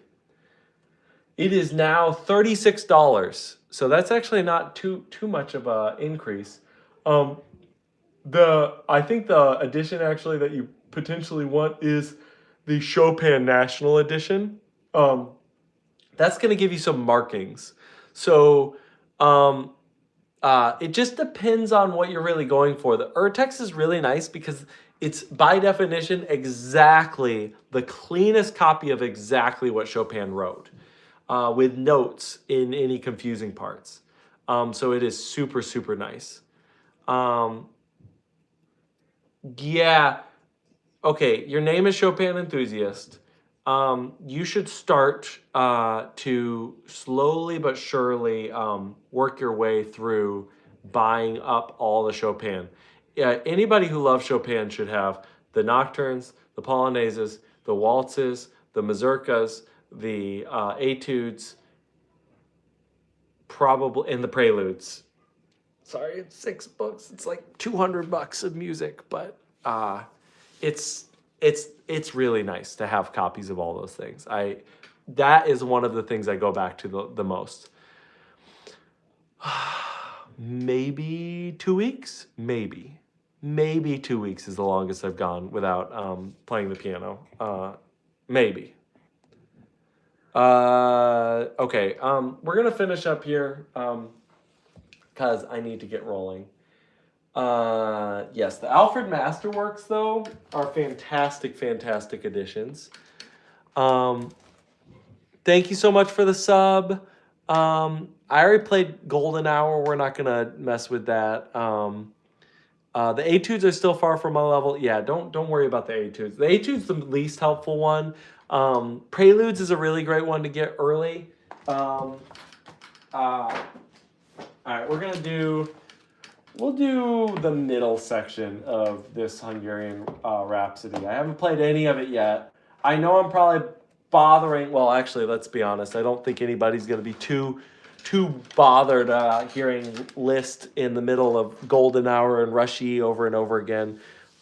S1: It is now $36. So that's actually not too much of a increase. I think the edition actually that you potentially want is the Chopin National Edition. That's going to give you some markings. So it just depends on what you're really going for. The text is really nice because it's by definition exactly the cleanest copy of exactly what Chopin wrote, with notes in any confusing parts. So it is super, super nice. Yeah. Okay, your name is Chopin Enthusiast. You should start to slowly but surely work your way through buying up all the Chopin. Anybody who loves Chopin should have the Nocturnes, the Polonaises, the Waltzes, the Mazurkas, the Etudes, probably, and the Preludes. Sorry, it's 6 books. It's like $200 of music, but it's really nice to have copies of all those things. That is one of the things I go back to the most. Maybe 2 weeks, maybe 2 weeks is the longest I've gone without playing the piano. Maybe. Okay, we're gonna finish up here because I need to get rolling. Yes, the Alfred Masterworks, though, are fantastic, fantastic additions. Thank you so much for the sub. I already played Golden Hour. We're not going to mess with that. The etudes are still far from my level. Yeah, don't worry about the etudes. The etudes the least helpful one. Preludes is a really great one to get early. All right, we'll do the middle section of this Hungarian Rhapsody. I haven't played any of it yet. I know I'm probably bothering. Well, actually, let's be honest. I don't think anybody's going to be too bothered hearing Liszt in the middle of Golden Hour and Rushy over and over again.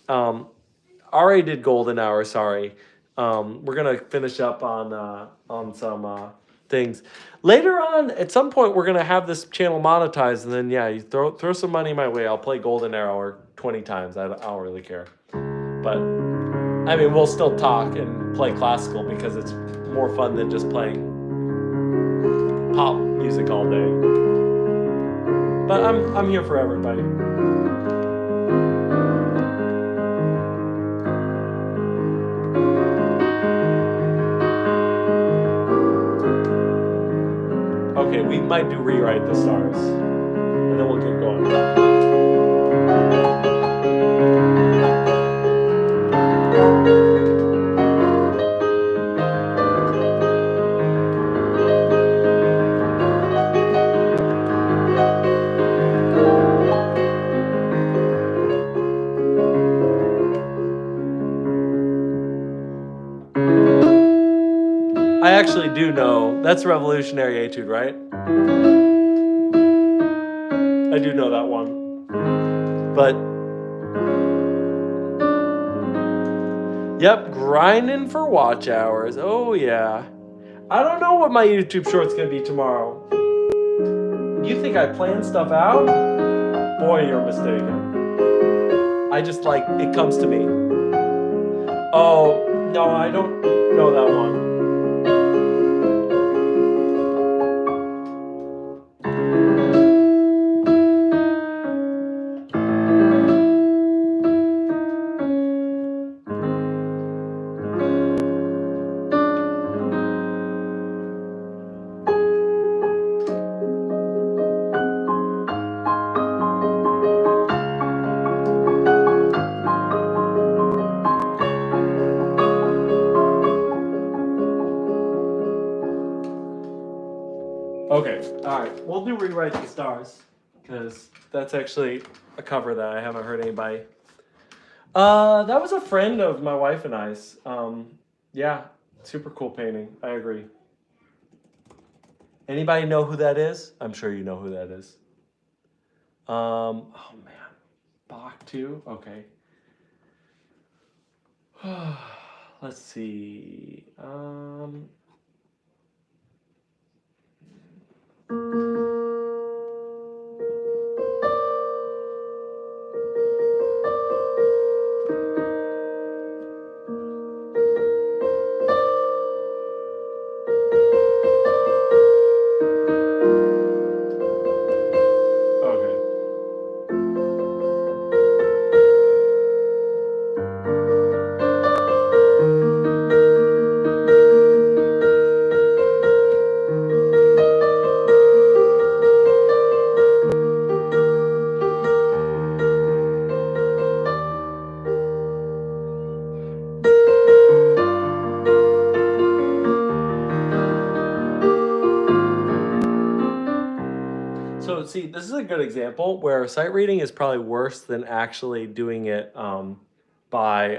S1: Already did Golden Hour. Sorry. We're gonna finish up on some things later on. At some point, we're gonna have this channel monetized, and then yeah, you throw some money my way. I'll play Golden Hour 20 times. I don't really care. But I mean, we'll still talk and play classical because it's more fun than just playing pop music all day. But I'm here for everybody. Okay, we might do Rewrite the Stars, and then we'll get going. I actually do know. That's Revolutionary Etude, right? I do know that one. But, yep, grinding for watch hours. Oh, yeah. I don't know what my YouTube short's going to be tomorrow. You think I plan stuff out? Boy, you're mistaken. I just like, it comes to me. Oh, no, I don't know that one. Okay, all right. We'll do Rewrite the Stars because that's actually a cover that I haven't heard anybody. That was a friend of my wife and I's. Yeah, super cool painting. I agree. Anybody know who that is? I'm sure you know who that is. Oh man, Bach too. Okay. Let's see. So see, this is a good example where sight reading is probably worse than actually doing it by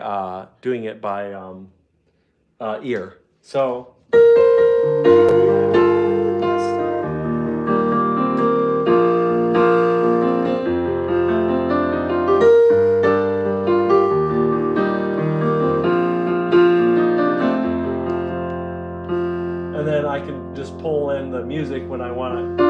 S1: ear. So. And then I can just pull in the music when I want to.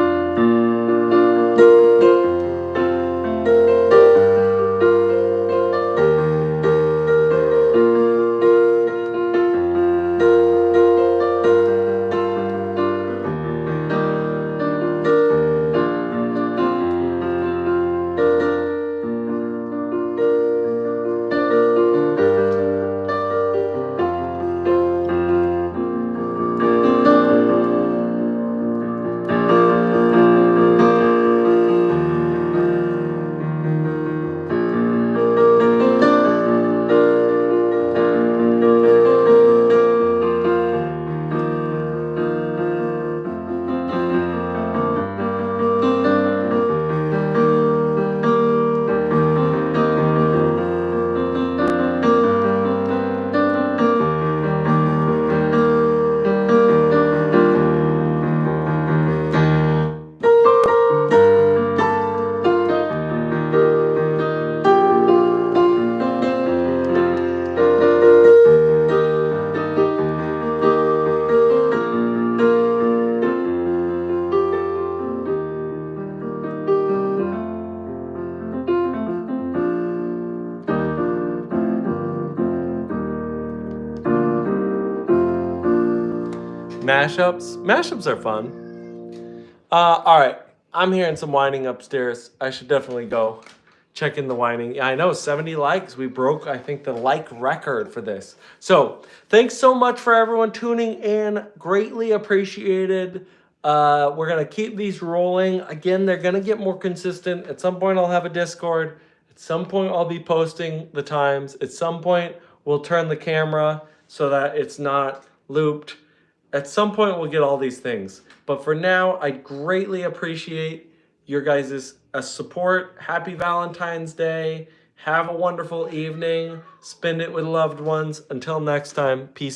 S1: Mashups? Mashups are fun. All right. I'm hearing some whining upstairs. I should definitely go check in the whining. Yeah, I know, 70 likes. We broke, I think, the like record for this. So thanks so much for everyone tuning in. Greatly appreciated. We're going to keep these rolling. Again, they're going to get more consistent. At some point, I'll have a Discord. At some point, I'll be posting the times. At some point, we'll turn the camera so that it's not looped. At some point, we'll get all these things. But for now, I greatly appreciate your guys' support. Happy Valentine's Day. Have a wonderful evening. Spend it with loved ones. Until next time, peace out.